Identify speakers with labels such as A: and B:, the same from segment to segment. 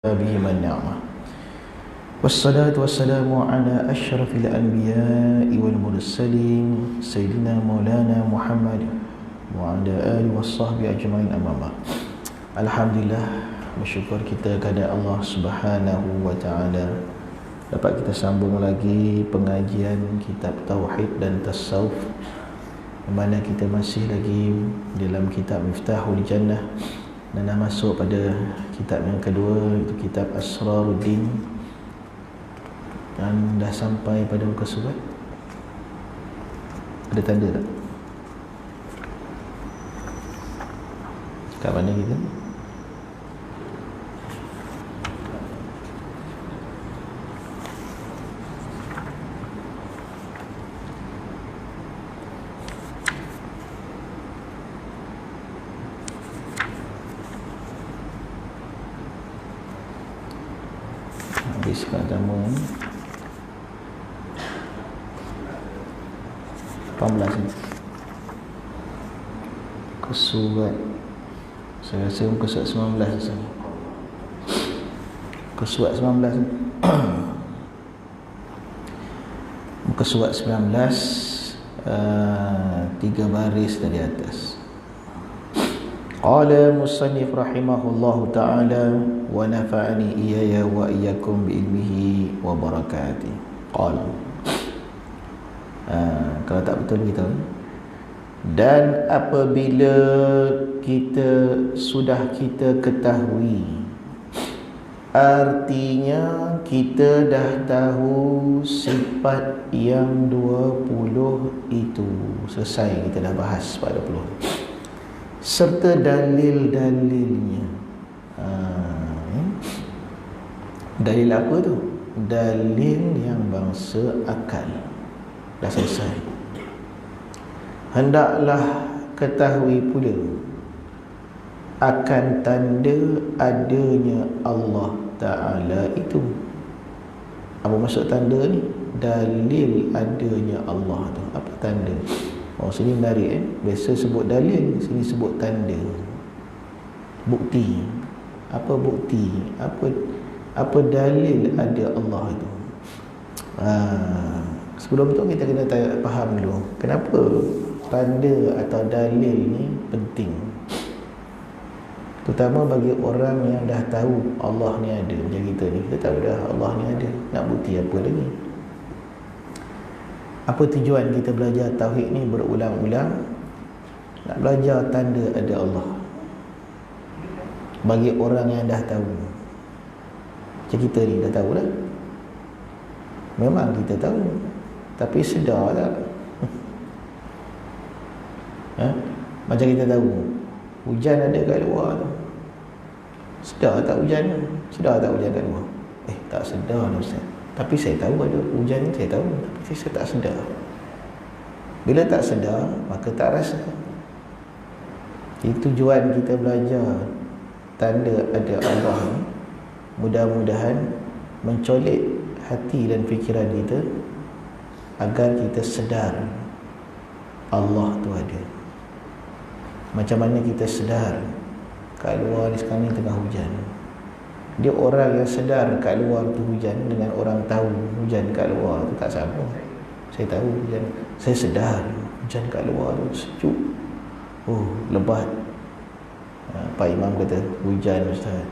A: بهم النعمة والصلاة والسلام على أشرف الأنبياء والمرسلين سيدنا مولانا محمد وعلى آله وصحبه أجمعين أما بعد. Alhamdulillah, bersyukur kita kepada Allah Subhanahu wa taala dapat kita sambung lagi pengajian kitab tauhid dan tasawuf, di mana kita masih lagi dalam kitab Miftahul Jannah dan dah masuk pada kitab yang kedua, itu kitab Asraruddin, dan dah sampai pada muka surat. Ada tanda tak? Kat mana kita? Habis pertama 18 ni kesurat, saya rasa muka surat 19 rasanya. Muka surat 19 muka surat 19, 3 baris dari atas. Qala musannif rahimahullahu ta'ala wa nafa'ani iyaya wa iyyakum bi ilmihi wa barakatihi. Qala, kalau tak betul kita, dan apabila kita ketahui, artinya kita dah tahu sifat yang 20 itu. Selesai, kita dah bahas 40 serta dalil-dalilnya. Dalil apa tu? Dalil yang bangsa akal. Dah selesai. Hendaklah ketahui pula akan tanda adanya Allah Ta'ala itu. Apa maksud tanda ni? Dalil adanya Allah tu. Apa tanda? Oh, sini menarik biasa sebut dalil, sini sebut tanda. Bukti. Apa bukti? Apa dalil ada Allah itu? Sebelum tu kita kena faham dulu kenapa tanda atau dalil ni penting. Terutama bagi orang yang dah tahu Allah ni ada. Macam kita ni, kita tahu dah Allah ni ada. Nak bukti apa lagi? Apa tujuan kita belajar tauhid ni berulang-ulang? Nak belajar tanda ada Allah bagi orang yang dah tahu. Macam kita ni dah tahu dah. Memang kita tahu, tapi sedar tak? Macam kita tahu hujan ada kat luar tu. Sedar tak hujan? Sedar tak hujan kat luar? Tak sedar lah Ustaz. Tapi saya tahu ada hujan ni, saya tahu, tapi saya tak sedar. Bila tak sedar, maka tak rasa. Itu tujuan kita belajar tanda ada Allah ni, mudah-mudahan mencolek hati dan fikiran kita agar kita sedar Allah tu ada. Macam mana kita sedar kat luar ni sekarang ni tengah hujan? Dia orang yang sedar kat luar tu hujan dengan orang tahu hujan kat luar tu tak sama. Saya tahu hujan, saya sedar hujan kat luar tu sejuk, lebat. Pak Imam kata hujan Ustaz,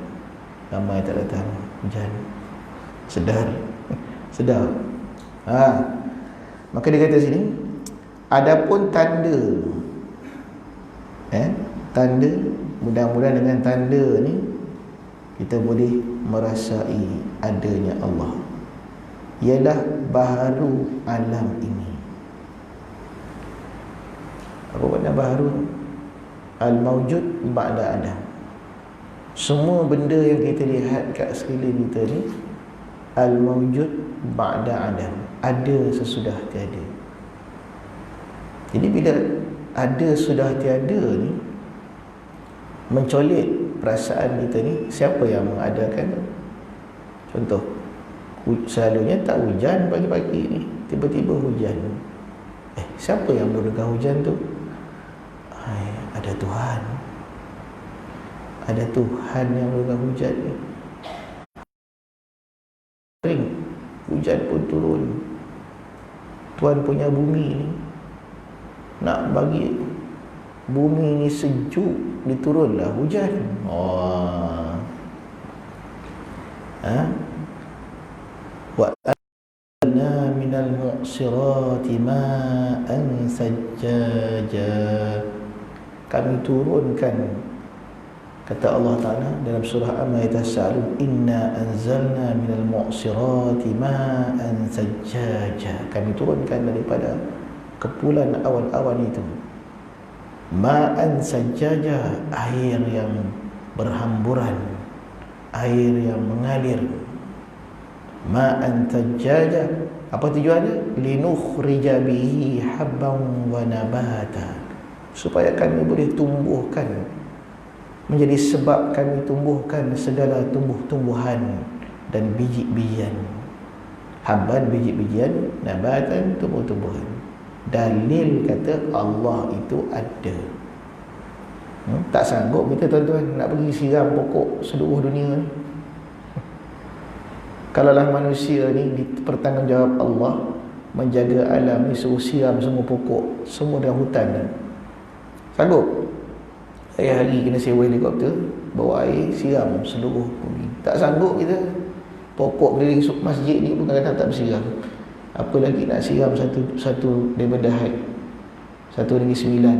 A: ramai tak datang hujan. Sedar. Maka dia kata sini, adapun tanda, tanda, mudah-mudahan dengan tanda ni kita boleh merasai adanya Allah, ialah baharu alam ini. Apa makna baharu? Al-mawjud ba'da adam. Semua benda yang kita lihat kat sekeliling kita ni al-mawjud ba'da adam, ada sesudah tiada. Jadi bila ada sudah tiada ni, mencolek perasaan kita ni, siapa yang mengadakan? Contoh, selalunya tak hujan pagi-pagi ni, tiba-tiba hujan. Siapa yang menurunkan hujan tu? Ada Tuhan. Ada Tuhan yang menurunkan hujan ni. kering, hujan pun turun. Tuhan punya bumi ni nak bagi bumi ni sejuk, diturunlah hujan. Wa anna minal mu'sirati ma'an sajjaja. Kami turunkan, kata Allah Ta'ala dalam surah Amma Yatasa'alun, inna anzalna minal mu'sirati ma'an sajjaja. Kami turunkan daripada kepulan awan-awan itu ma'an sajjaja, air yang berhamburan, air yang mengalir. Ma'an sajjaja, apa tujuannya? Linukhrija bihi habban wa nabata, supaya kami boleh tumbuhkan, menjadi sebab kami tumbuhkan segala tumbuh-tumbuhan dan biji-bijian. Habban, biji-bijian, nabatan, tumbuh-tumbuhan. Dalil kata Allah itu ada. Tak sanggup kita tuan-tuan nak pergi siram pokok seluruh dunia ni. Kalaulah manusia ni dipertanggungjawab Allah menjaga alam ni, suruh siram semua pokok, semua dalam hutan ni, sanggup? Hari-hari kena sewa helikopter, bawa air, siram seluruh bumi. Tak sanggup kita. Pokok keliling masjid ni pun kadang-kadang tak bersiram, apa lagi nak siram satu daripada haid, 1/9,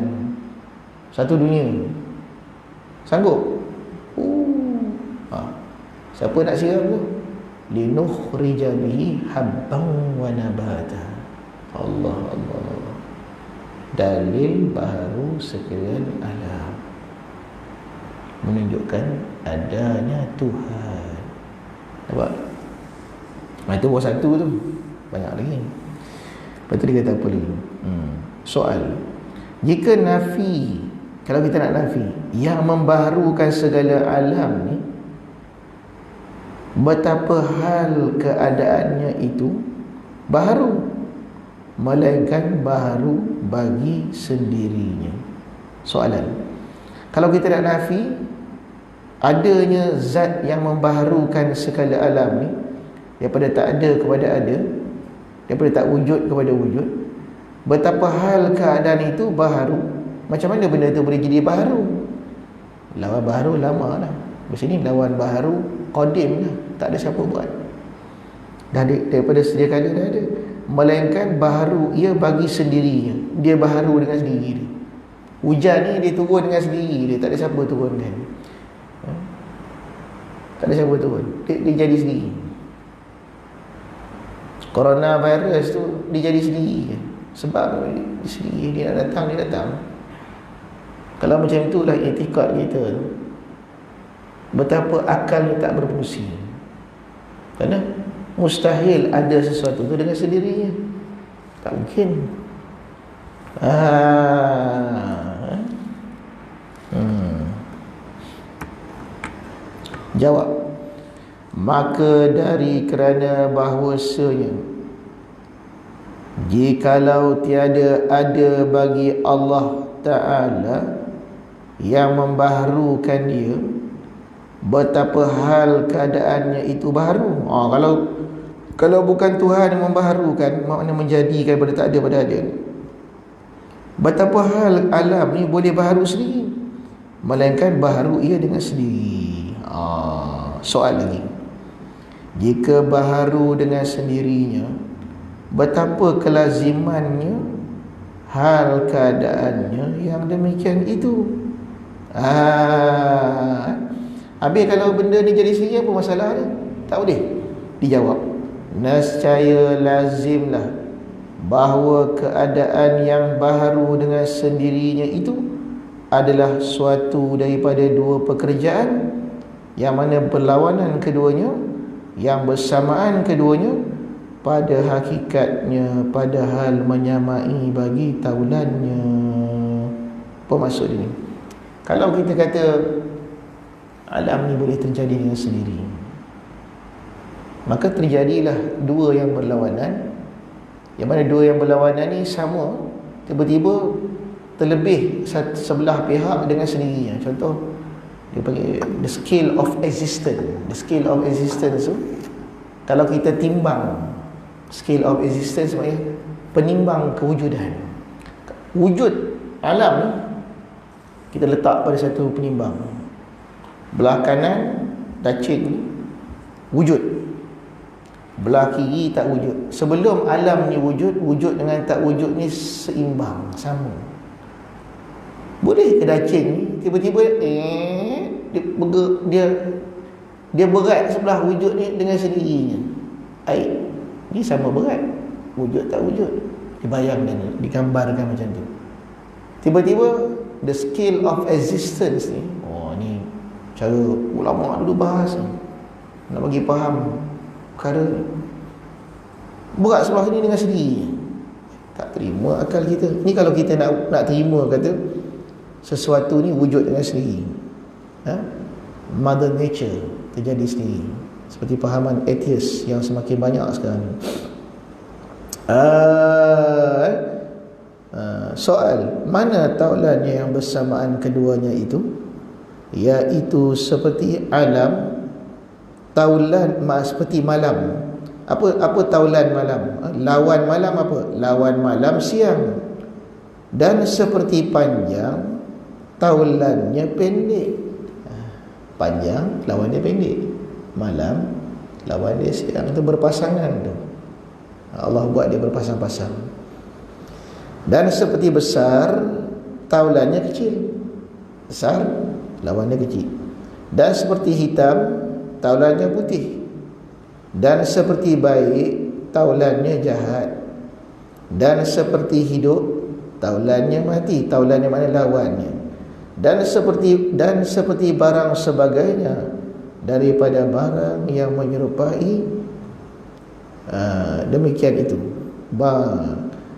A: satu dunia. Sanggup? Siapa nak siram tu? Linukhrija bihi habban wa nabata. Allah Allah. Dalil baharu sekalian alam, menunjukkan adanya Tuhan. Nampak? Itu baru satu tu, banyak lagi. Lepas tu dia kata apa lagi? Soal, jika nafi, kalau kita nak nafi yang membaharukan segala alam ni, betapa hal keadaannya itu baharu, melainkan baharu bagi sendirinya. Soalan, kalau kita nak nafi adanya zat yang membaharukan segala alam ni, daripada tak ada kepada ada, daripada tak wujud kepada wujud, betapa hal keadaan itu baharu, macam mana benda itu boleh jadi baharu? Lawan baharu lama lah, Di sini lawan baharu qadim lah, tak ada siapa buat, dah daripada sedia kala dah ada. Melainkan baharu ia bagi sendirinya, dia baharu dengan sendiri dia. Hujan ni dia turun dengan sendiri dia, tak ada siapa turunkan. Tak ada siapa turun, dia jadi sendiri. Coronavirus tu dia jadi sendiri, sebab dia sendiri, dia nak datang, dia datang. Kalau macam itulah i'tikad kita tu, betapa akal tak berfungsi. Kerana mustahil ada sesuatu tu dengan sendirinya, tak mungkin. Jawab, maka dari kerana bahawasanya jikalau tiada ada bagi Allah Ta'ala yang membaharukan dia, betapa hal keadaannya itu baharu. Kalau bukan Tuhan yang membaharukan, maknanya menjadikan daripada tak ada pada ada, betapa hal alam ni boleh baharu sendiri, melainkan baharu ia dengan sendiri. Soal lagi, jika baharu dengan sendirinya, betapa kelazimannya hal keadaannya yang demikian itu. Habis kalau benda ni jadi sendiri, apa masalah dia? Tak boleh dijawab. Nescaya lazimlah bahawa keadaan yang baharu dengan sendirinya itu adalah suatu daripada dua pekerjaan yang mana berlawanan keduanya, yang bersamaan keduanya pada hakikatnya, padahal menyamai bagi taulannya. Apa maksud ini? Kalau kita kata alam ni boleh terjadi dengan sendiri, maka terjadilah dua yang berlawanan, yang mana dua yang berlawanan ni sama, tiba-tiba terlebih sebelah pihak dengan sendirinya. Contoh, dia panggil the scale of existence. The scale of existence tu Kalau kita timbang scale of existence, maknanya penimbang kewujudan. Wujud alam ni kita letak pada satu penimbang. Belah kanan dacing ni wujud, belah kiri tak wujud. Sebelum alam ni wujud, wujud dengan tak wujud ni seimbang, sama. Boleh ke dacing ni tiba-tiba dia berat sebelah wujud ni dengan sendirinya? Air ni sama berat, wujud tak wujud. Dibayangkan, digambarkan macam tu. Tiba-tiba the scale of existence ni, ni cara ulama dulu bahas ni, nak bagi faham perkara ni. Berat sebelah ni dengan sendirinya. Tak terima akal kita. Ni kalau kita nak terima kata sesuatu ni wujud dengan sendiri, Mother Nature terjadi sendiri, seperti pahaman atheist yang semakin banyak sekarang ni. Soal, mana taulannya yang bersamaan keduanya itu? Iaitu seperti alam, taulan seperti malam. Apa taulan malam? Lawan malam apa? Lawan malam siang. Dan seperti panjang, taulannya pendek. Panjang, lawannya pendek. Malam, lawan dia siang. Itu berpasangan tu. Allah buat dia berpasang-pasang. Dan seperti besar, taulannya kecil. Besar, lawannya kecil. Dan seperti hitam, taulannya putih. Dan seperti baik, taulannya jahat. Dan seperti hidup, taulannya mati. Taulannya mana? Lawannya. Dan seperti barang sebagainya daripada barang yang menyerupai, demikian itu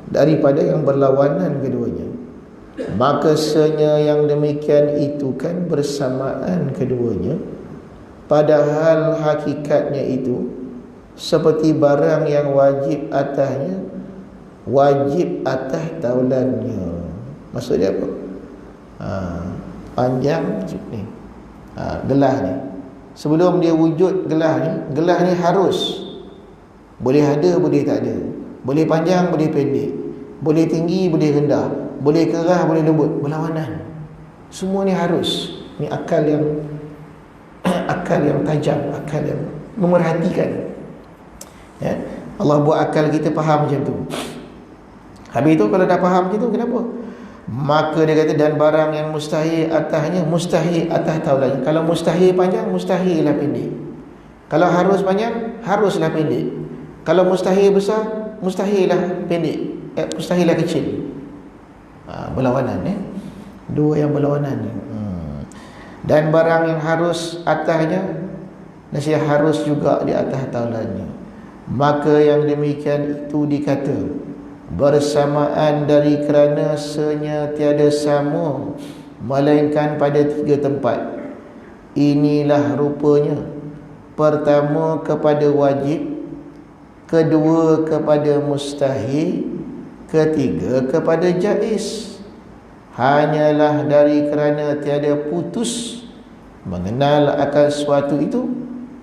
A: daripada yang berlawanan keduanya. Maka senya yang demikian itu kan bersamaan keduanya, padahal hakikatnya itu seperti barang yang wajib atasnya, wajib atas taulannya. Maksudnya apa? Panjang ni, gelah ni, sebelum dia wujud gelah ni harus boleh ada, boleh tak ada, boleh panjang, boleh pendek, boleh tinggi, boleh rendah, boleh kerah, boleh lembut, berlawanan. Semua ni harus. Ni akal yang tajam, akal yang memerhatikan. Ya, Allah buat akal kita faham macam tu. Habis tu kalau dah faham macam tu, kenapa? Maka dia kata, dan barang yang mustahil atasnya, mustahil atas taulannya. Kalau mustahil panjang, mustahil lah pendek. Kalau harus panjang, haruslah pendek. Kalau mustahil besar, mustahil lah pendek, mustahil lah kecil. Berlawanan, dua yang berlawanan. Dan barang yang harus atasnya, nasihat harus juga di atas taulannya. Maka yang demikian itu dikata bersamaan dari kerana senya tiada sama, melainkan pada tiga tempat. Inilah rupanya: pertama kepada wajib, kedua kepada mustahil, ketiga kepada jaiz. Hanyalah dari kerana tiada putus mengenal akan sesuatu itu,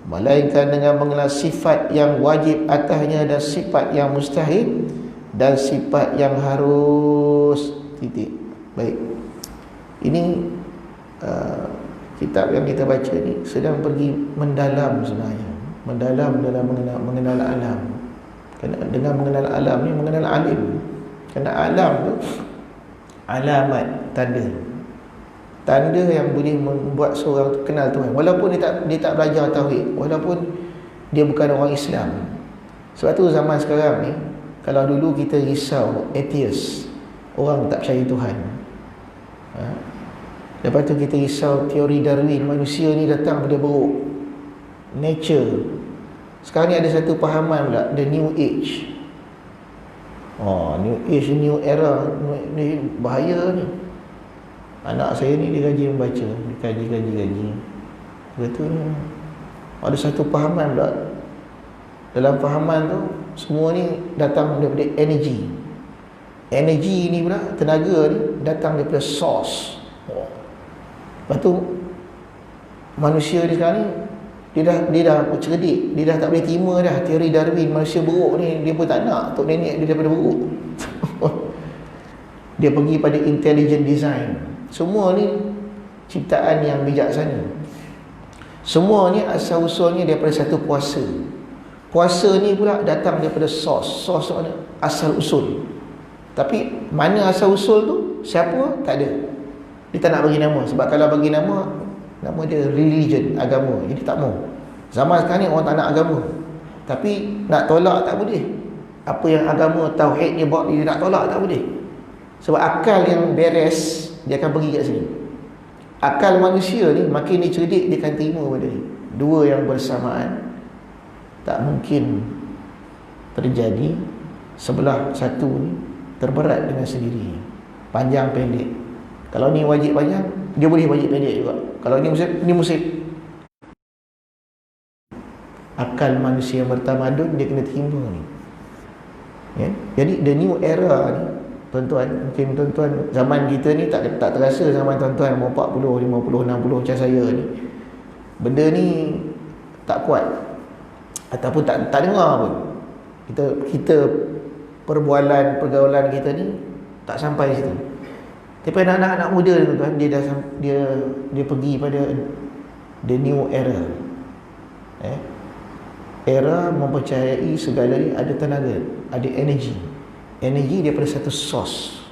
A: melainkan dengan mengenal sifat yang wajib atasnya dan sifat yang mustahil dan sifat yang harus. Titik. Baik. Ini kitab yang kita baca ni sedang pergi mendalam sebenarnya. Mendalam dalam mengenal alam. Dengan mengenal alam ni mengenal alim. Kerana alam tu alamat, tanda yang boleh membuat seorang tu kenal Tuhan, walaupun dia tak belajar tauhid, walaupun dia bukan orang Islam. Sebab tu zaman sekarang ni, kalau dulu kita risau atheist, orang tak percaya Tuhan, lepas tu kita risau teori Darwin, manusia ni datang pada buruk, nature. Sekarang ni ada satu pahaman pula, the new age. New age, new era, ni bahaya ni. Anak saya ni dia gaji membaca, dia gaji. Kata ni ada satu pahaman pula. Dalam pahaman tu semua ni datang daripada energy. Energy ni pula, tenaga ni datang daripada source. Lepas tu manusia ni sekarang ni Dia dah cerdik, dia dah tak boleh terima dah teori Darwin, manusia buruk ni. Dia pun tak nak tok nenek dia daripada buruk. Dia pergi pada intelligent design. Semua ni ciptaan yang bijaksana. Semua ni asal usulnya daripada satu kuasa. Kuasa ni pula datang daripada source. Source tu mana? Asal usul. Tapi mana asal usul tu? Siapa? Tak ada. Dia tak nak bagi nama. Sebab kalau bagi nama dia religion, agama. Jadi tak mau. Zaman sekarang ni orang tak nak agama. Tapi nak tolak tak boleh. Apa yang agama tauhid ni buat, dia nak tolak tak boleh. Sebab akal yang beres, dia akan pergi kat sini. Akal manusia ni makin dia cerdik, dia akan terima benda ni. Dua yang bersamaan tak mungkin terjadi. Sebelah satu ni terberat dengan sendiri. Panjang pendek. Kalau ni wajib panjang, dia boleh wajib pendek juga. Kalau ni musib. Akal manusia yang bertamadun, dia kena terima ni. Ya? Jadi the new era ni, tuan-tuan, mungkin tuan-tuan zaman kita ni tak terasa zaman tuan-tuan 40, 50, 60 macam saya ni. Benda ni tak kuat ataupun tak dengar pun. Kita pergaulan kita ni tak sampai situ. Tapi anak-anak muda ni tuan, dia pergi pada the new era. Era mempercayai segala ni ada tenaga, ada energi. Energi daripada satu source.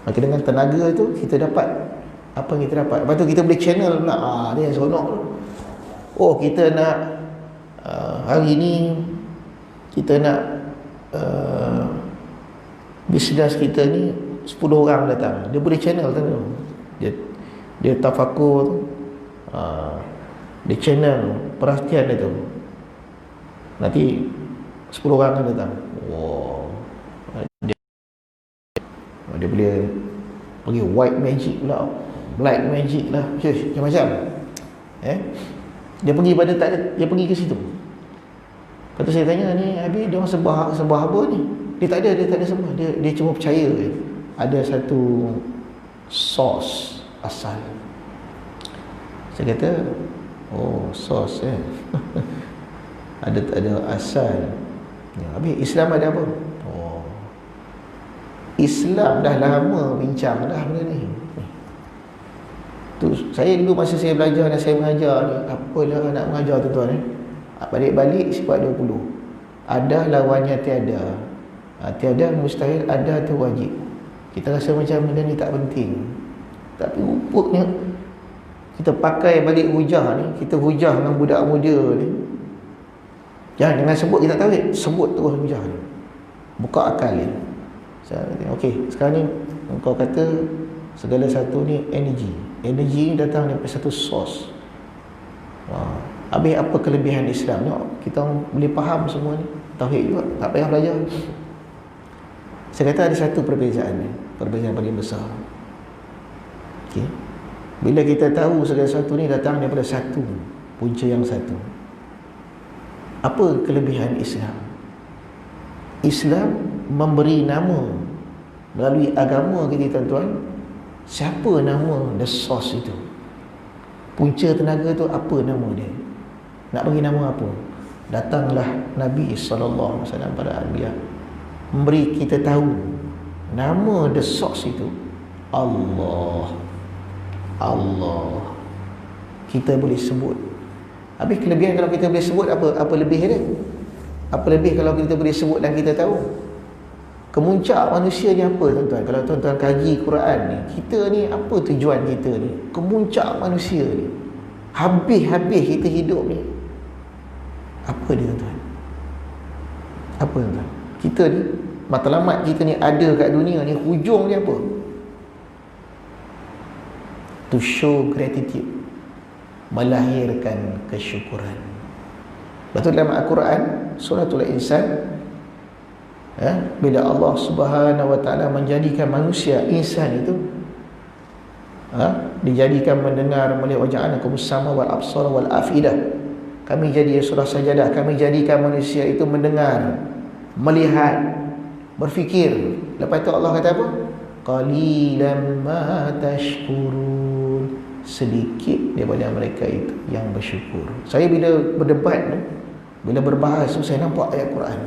A: Maka dengan tenaga tu kita dapat apa yang kita dapat. Lepas tu kita boleh channel pula. Dia yang seronok tu. Oh, kita nak hari ni kita nak bisnes kita ni 10 orang datang. Dia boleh channel tu. Dia tafakur tu. Dia channel perhatian dia tu. Nanti 10 orang akan datang. Wow. Dia boleh pergi white magic pula, black magic lah, macam-macam. Dia pergi pada tak ada, dia pergi ke situ. Lepas tu saya tanya ni, habis dia orang sembah apa ni? Dia tak ada sembah. Dia cuma percaya ada satu source asal. Saya kata, oh, source ada asal. Habis Islam ada apa? Oh, Islam dah lama bincang dah benda ni. Tu saya dulu masa saya belajar dan saya mengajar ni, apalah nak mengajar tuan-tuan ni. Balik-balik sifat 20. Ada lawannya tiada. Tiada mustahil, ada tu wajib. Kita rasa macam benda ni tak penting. Tapi rupanya kita pakai balik hujah ni, kita hujah dengan budak muda ni. Jangan sebut kita tahu, sebut terus hujah ni. Buka akal ni. Okey, sekarang ni kau kata segala satu ni energi. Energi ni datang daripada satu source. Habis apa kelebihan Islam? Kita boleh faham semua ni. Tauhid juga, tak payah belajar. Saya kata ada satu perbezaan ni, perbezaan paling besar. Okey. Bila kita tahu segala sesuatu ni datang daripada satu, punca yang satu. Apa kelebihan Islam? Islam memberi nama melalui agama kita tuan-tuan. Siapa nama the source itu? Punca tenaga tu apa nama dia? Nak bagi nama apa? Datanglah Nabi SAW pada Anbiya, memberi kita tahu nama the source itu Allah. Allah. Kita boleh sebut. Habis kelebihan kalau kita boleh sebut, apa lebih dia? Apa lebih kalau kita boleh sebut dan kita tahu? Kemuncak manusia ni apa tuan-tuan? Kalau tuan-tuan kaji Quran ni, kita ni apa tujuan kita ni? Kemuncak manusia ni, habis-habis kita hidup ni, apa dia tuan-tuan? Apa tuan-tuan? Kita ni, matlamat kita ni ada kat dunia ni, hujung ni apa? To show gratitude, melahirkan kesyukuran. Betul dalam Al-Quran Suratul Insan, bila Allah Subhanahu wa taala menjadikan manusia insan itu dijadikan mendengar, melihat, waja'alnakum as-sama wal absara wal afidah. Kami jadi surah Sajadah, kami jadikan manusia itu mendengar, melihat, berfikir. Lepas itu Allah kata apa? Qalilan ma tashkurun. sedikit daripada mereka itu yang bersyukur. Saya bila berdebat tu, bila berbahas tu, saya nampak ayat Quran.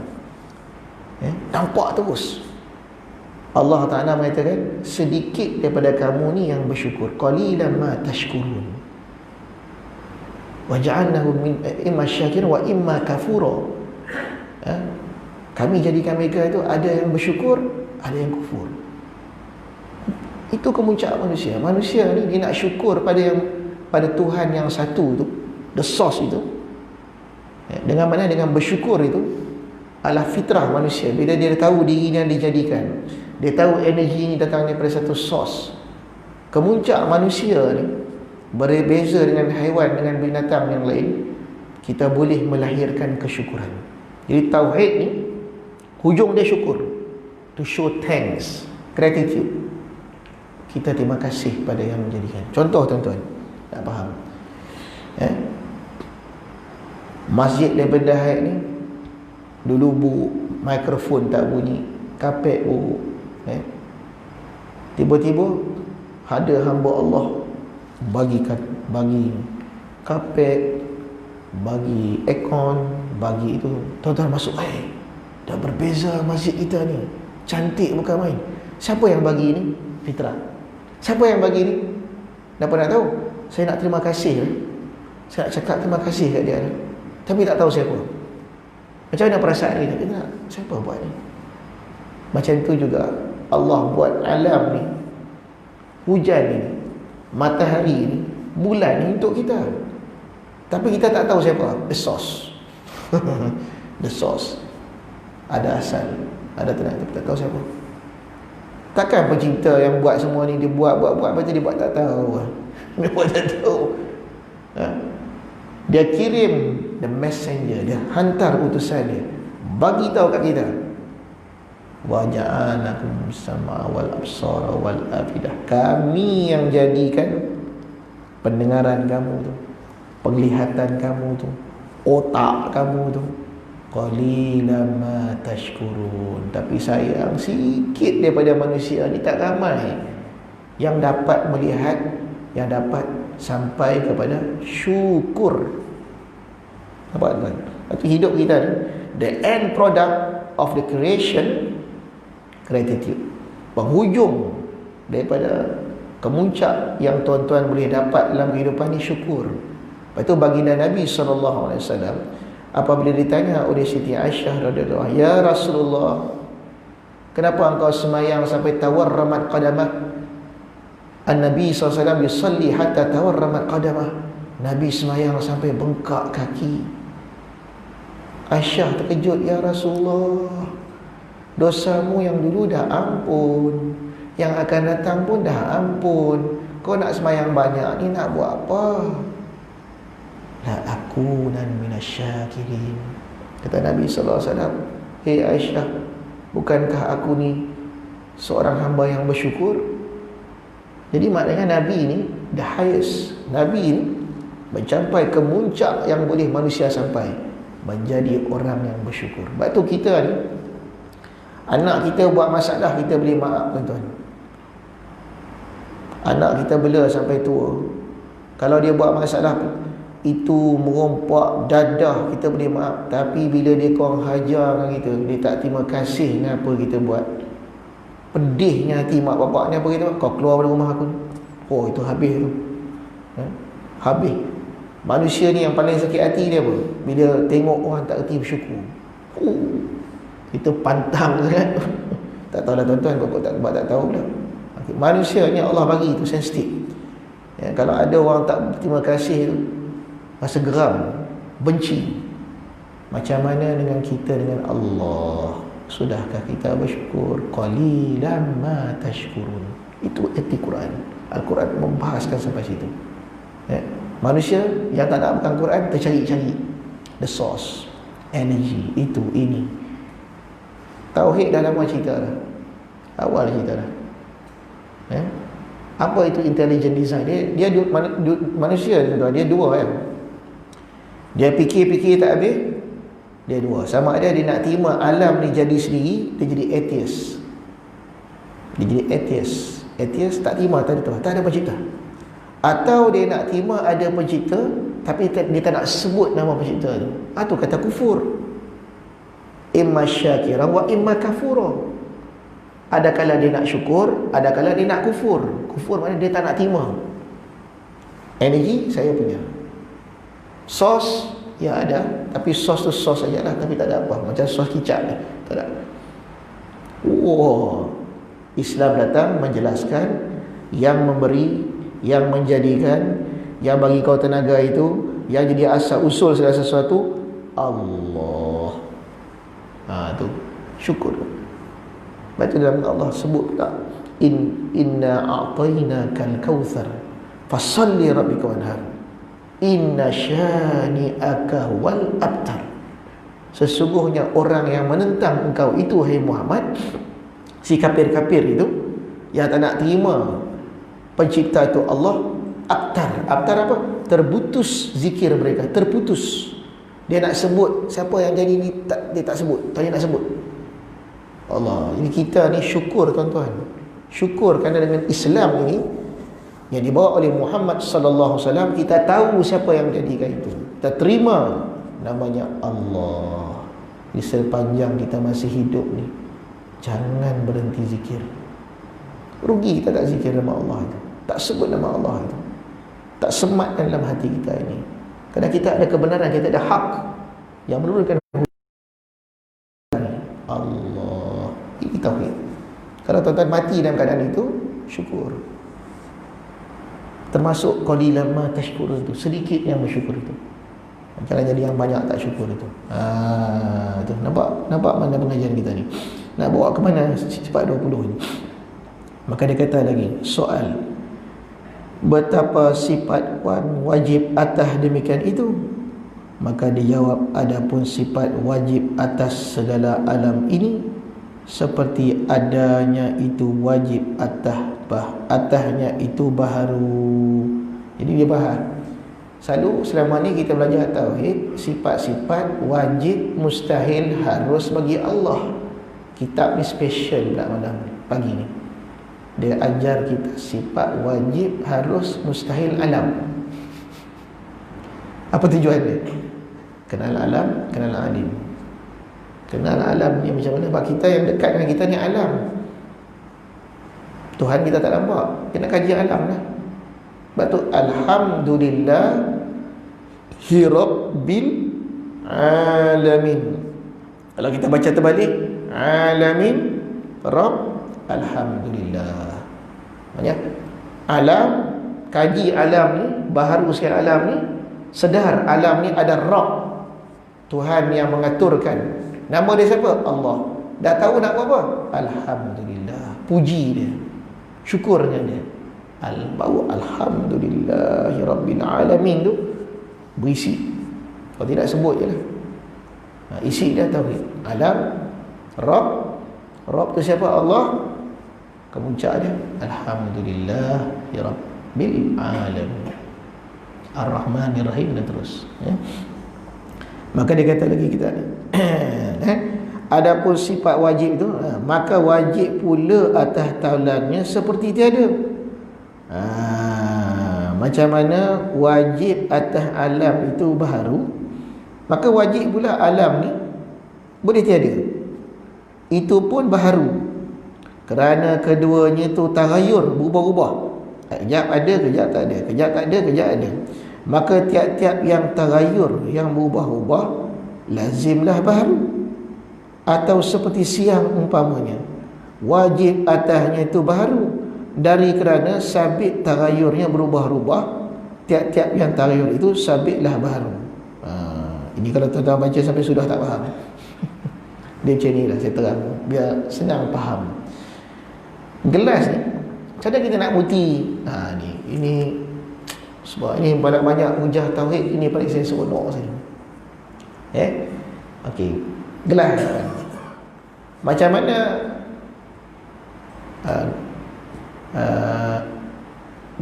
A: Nampak terus Allah Ta'ala mengatakan, sedikit daripada kamu ni yang bersyukur. Qalilan ma tashkurun wa ja'alnahum min imma syakirin wa imma kafura. Kami jadikan mereka itu ada yang bersyukur, ada yang kufur. Itu kemuncak manusia. Manusia ni dia nak syukur pada Tuhan yang satu tu, the source itu. Dengan mana? Dengan bersyukur itu adalah fitrah manusia. Bila dia tahu dirinya dijadikan, dia tahu energi ini datang daripada satu source. Kemuncak manusia ni berbeza dengan haiwan, dengan binatang yang lain. Kita boleh melahirkan kesyukuran. Jadi tauhid ni hujung dia syukur, to show thanks, gratitude. Kita terima kasih pada yang menjadikan. Contoh tuan-tuan, tak faham, masjid daripada Dahak ni dulu buruk, mikrofon tak bunyi, kapet buruk, tiba-tiba ada hamba Allah bagi kapet, bagi aircon, bagi itu. Tuan-tuan masuk, dah berbeza masjid kita ni, cantik bukan main. Siapa yang bagi ni? Fitrah. Siapa yang bagi ni? Dapat nak tahu? Saya nak terima kasih. Saya nak cakap terima kasih kat dia, tapi tak tahu siapa. Macam mana perasaan dia? Dia tak, siapa buat ni? Macam tu juga Allah buat alam ni, hujan ni, matahari ni, bulan ni untuk kita, tapi kita tak tahu siapa. The source. The source. Ada asal, ada tenang, tapi tak tahu siapa. Takkan pencipta yang buat semua ni, dia buat macam dia buat tak tahu. Dia buat tak tahu. Dia kirim the messenger, dia hantar utusan dia, bagi tahu kat kita, wa ja'alakum sam'a wal absara wal afidah. Kami yang jadikan pendengaran kamu tu, penglihatan kamu tu, otak kamu tu. Qalilan ma tashkurun. Tapi sayang, sikit daripada manusia ni, tak ramai yang dapat melihat, yang dapat sampai kepada syukur. Nampak tuan? Itu hidup kita ni, the end product of the creation, gratitude. Penghujung daripada kemuncak yang tuan-tuan boleh dapat dalam kehidupan ni, syukur. Lepas tu baginda Nabi SAW, apabila ditanya oleh Siti Aisyah radhiyallahu anha, ya Rasulullah, kenapa engkau semayang sampai tawarramat qadamah? An-Nabi SAW yusalli hatta tawarramat qadamah. Nabi semayang sampai bengkak kaki. Aisyah terkejut, ya Rasulullah, dosamu yang dulu dah ampun, yang akan datang pun dah ampun, kau nak semayang banyak ni nak buat apa? La akunan minasyakirin. Kata Nabi SAW, hei Aisyah, bukankah aku ni seorang hamba yang bersyukur? Jadi maknanya Nabi ni the highest. Nabi ni mencapai kemuncak yang boleh manusia sampai, menjadi orang yang bersyukur. Sebab tu kita ni, anak kita buat masalah, kita boleh maaf tuan-tuan. Anak kita bela sampai tua, kalau dia buat masalah itu merompak dadah, kita boleh maaf. Tapi bila dia korang hajar dengan kita, dia tak terima kasih dengan apa kita buat, pedihnya hati mak bapak ni. Apa kita, kau keluar dari rumah aku, oh itu habis tu, habis. Manusia ni yang paling sakit hati dia apa? Bila tengok orang tak erti bersyukur. Kita pantang sangat. Tak tahulah tuan-tuan, bapak tak tahu dah. Manusia ni Allah bagi tu sensitif. Kalau ada orang tak terima kasih tu, rasa geram, benci. Macam mana dengan kita dengan Allah? Sudahkah kita bersyukur? Qalilan ma tashkurun. Itu erti Quran. Al-Quran membahaskan sampai situ. Manusia yang tak nak makan Quran, tercari-cari the source, energy, itu, ini. Tauhid dah lama cerita dah, awal cerita dah. Apa itu intelligent design? Dia manusia dia dua kan. Dia fikir tak habis, dia dua. Sama ada dia nak terima alam ni jadi sendiri, dia jadi atheist. Dia jadi atheist tak terima, tak ada pencipta. Atau dia nak terima ada pencipta tapi dia tak nak sebut nama pencipta tu. Itu kata kufur. Imma syakiran wa imma kafura. Ada kala dia nak syukur, ada kala dia nak kufur. Kufur maknanya dia tak nak terima. Energi saya punya, sos ya ada, tapi sos tu sos sajalah, tapi tak ada apa. Macam sos kicap ni, tak ada. Islam datang menjelaskan yang memberi, yang menjadikan, yang bagi kau tenaga itu, yang jadi asal usul segala sesuatu Allah. Tu syukur. Baca dalam Allah sebut tak, inna a'tainakal kautsar fasalli rabbika wanhar inna syani'aka wal abtar. Sesungguhnya orang yang menentang engkau itu, hai Muhammad, si kafir-kafir itu yang tak nak terima pencipta itu Allah, abtar. Abtar apa? Terputus zikir mereka, terputus. Dia nak sebut siapa yang jadi ni, dia tak sebut, tak nak sebut Allah. Ini kita ni syukur tuan-tuan. Syukur kerana dengan Islam ini yang dibawa oleh Muhammad sallallahu alaihi wasallam, kita tahu siapa yang jadikan itu. Kita terima namanya Allah. Di sepanjang kita masih hidup ni, jangan berhenti zikir. Rugi kita tak zikir nama Allah itu, tak sebut nama Allah itu, tak sematkan dalam hati kita ini. Kerana kita ada kebenaran, kita ada hak yang menurunkan Allah. Ini tauhid. Kalau tuan-tuan mati dalam keadaan itu, syukur. Termasuk qalilan ma tashkurun itu, sedikit yang bersyukur itu. Jangan jadi yang banyak tak syukur itu. Tu nampak mana pengajian kita ni. Nak bawa ke mana cepat 20 ni. Maka dia kata lagi, soal betapa sifat wajib atas demikian itu. Maka dijawab, adapun sifat wajib atas segala alam ini seperti adanya itu wajib atasnya itu baharu. Jadi dia bahar. Selalu selama ni kita belajar tauhid, sifat-sifat wajib mustahil harus bagi Allah. Kitab ni special pula malam pagi ni. Dia ajar kita sifat wajib harus mustahil alam. Apa tujuan dia? Kenal alam, kenal alim. Kenal alam ni macam mana? Sebab kita yang dekat dengan kita ni alam. Tuhan kita tak nampak, kena kaji alam lah. Sebab tu alhamdulillah Rabbil alamin. Kalau kita baca terbalik, alamin Rabb, alhamdulillah. Maksudnya alam, kaji alam ni, baharu sekali alam ni, sedar alam ni ada Rabb, Tuhan yang mengaturkan. Nama dia siapa? Allah. Dah tahu nak buat apa? Alhamdulillah. Puji dia, syukurnya dia. Baru alhamdulillahi rabbil alamin tu berisi. Kalau tidak sebut je lah. Isi dia tauhid. Alam, Rabb tu siapa? Allah. Kemuncak dia alhamdulillahi rabbil alamin, Ar-Rahmanir Rahim, dan terus ya. Maka dia kata lagi kita ni adapun sifat wajib tu, maka wajib pula atas taulannya seperti tiada. Macam mana wajib atas alam itu baharu, maka wajib pula alam ni boleh tiada. Itu pun baharu. Kerana keduanya tu tagayur, berubah-ubah. Kejap ada, kejap tak ada, kejap tak ada, kejap ada. Maka tiap-tiap yang tagayur, yang berubah-ubah, lazimlah baharu. Atau seperti siang umpamanya, wajib atasnya itu baharu. Dari kerana sabit tagayurnya berubah-ubah, tiap-tiap yang tagayur itu sabitlah baharu. Ini kalau tuan-tuan baca sampai sudah tak faham. Dia macam ni lah, saya terang biar senang faham. Gelas ni, macam mana kita nak putih? Ini sebab ini banyak hujah tauhid, ini paling saya seronok saya. Okey, gelas macam mana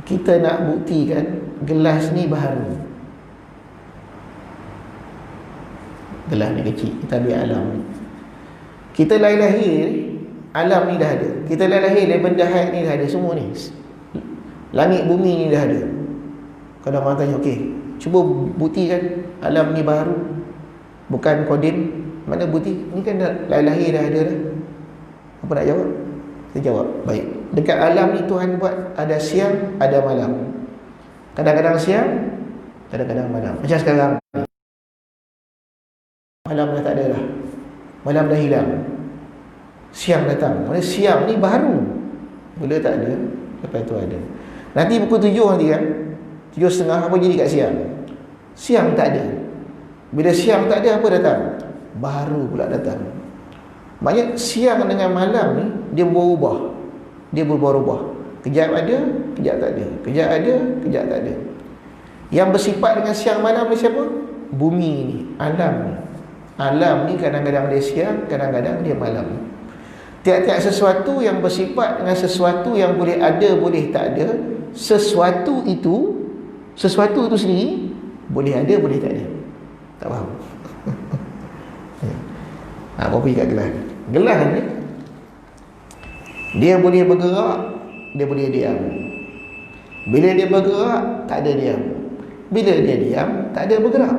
A: kita nak buktikan gelas ni baharu? Gelas ni kecil, kita ambil alam ni. Kita lahir alam ni dah ada. Kita lahir dari benda hayat ni dah ada semua ni. Langit bumi ni dah ada. Kalau orang tanya, okey, cuba buktikan alam ni baru, bukan kodim, mana bukti? Ni kan lahir dah ada dah. Apa nak jawab? Saya jawab, baik. Dekat alam ni Tuhan buat ada siang, ada malam. Kadang-kadang siang, kadang-kadang malam. Macam sekarang, malam dah tak ada dah. Malam dah hilang. Siang datang. Maksudnya siang ni baru. Bila tak ada, lepas tu ada. Nanti pukul 7 nanti kan, 7.30 apa jadi kat siang? Siang tak ada. Bila siang tak ada, apa datang? Baru pula datang. Maknanya siang dengan malam ni dia berubah. Dia berubah-ubah. Kejap ada, kejap tak ada. Kejap ada, kejap tak ada. Yang bersifat dengan siang malam ni siapa? Bumi ni, alam ni. Alam ni kadang-kadang dia siang, kadang-kadang dia malam. Tiap-tiap sesuatu yang bersifat dengan sesuatu yang boleh ada, boleh tak ada. Sesuatu itu sendiri boleh ada, boleh tak ada. Tak faham? Apa pergi kat gelas. Gelas ni dia boleh bergerak, dia boleh diam. Bila dia bergerak, tak ada diam. Bila dia diam, tak ada bergerak.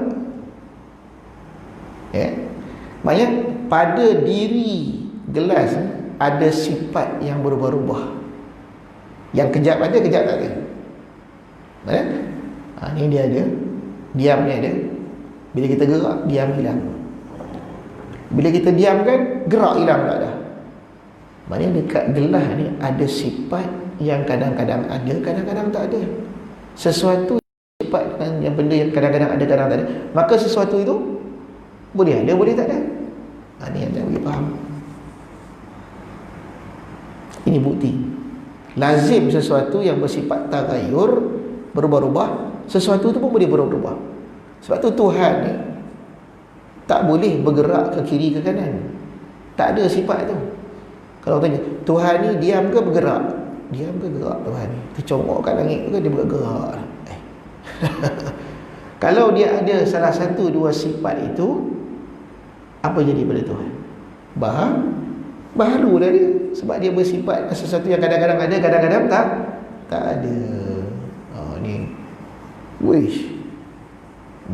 A: Maknanya pada diri gelas ada sifat yang berubah-ubah. Yang kejap ada, kejap tak ada. Ni dia ada, diam ni ada. Bila kita gerak, diam hilang. Bila kita diamkan, gerak hilang tak ada. Maknanya dekat gelas ni ada sifat yang kadang-kadang ada, kadang-kadang tak ada. Sesuatu sifat yang benda yang kadang-kadang ada, kadang-kadang tak ada. Maka sesuatu itu boleh ada, boleh tak ada. Ni yang saya boleh faham. Ini bukti. Lazim sesuatu yang bersifat tagayur, berubah-ubah, sesuatu itu pun boleh berubah-ubah. Sebab tu Tuhan ni tak boleh bergerak ke kiri ke kanan. Tak ada sifat tu. Kalau tanya, Tuhan ni diam ke bergerak? Diam ke gerak Tuhan ni? Tercongok kat langit ke dia bergerak? Kalau dia ada salah satu dua sifat itu, apa jadi pada Tuhan? Baru dah dia. Sebab dia bersifat sesuatu yang kadang-kadang ada, kadang-kadang tak ada. Ni wish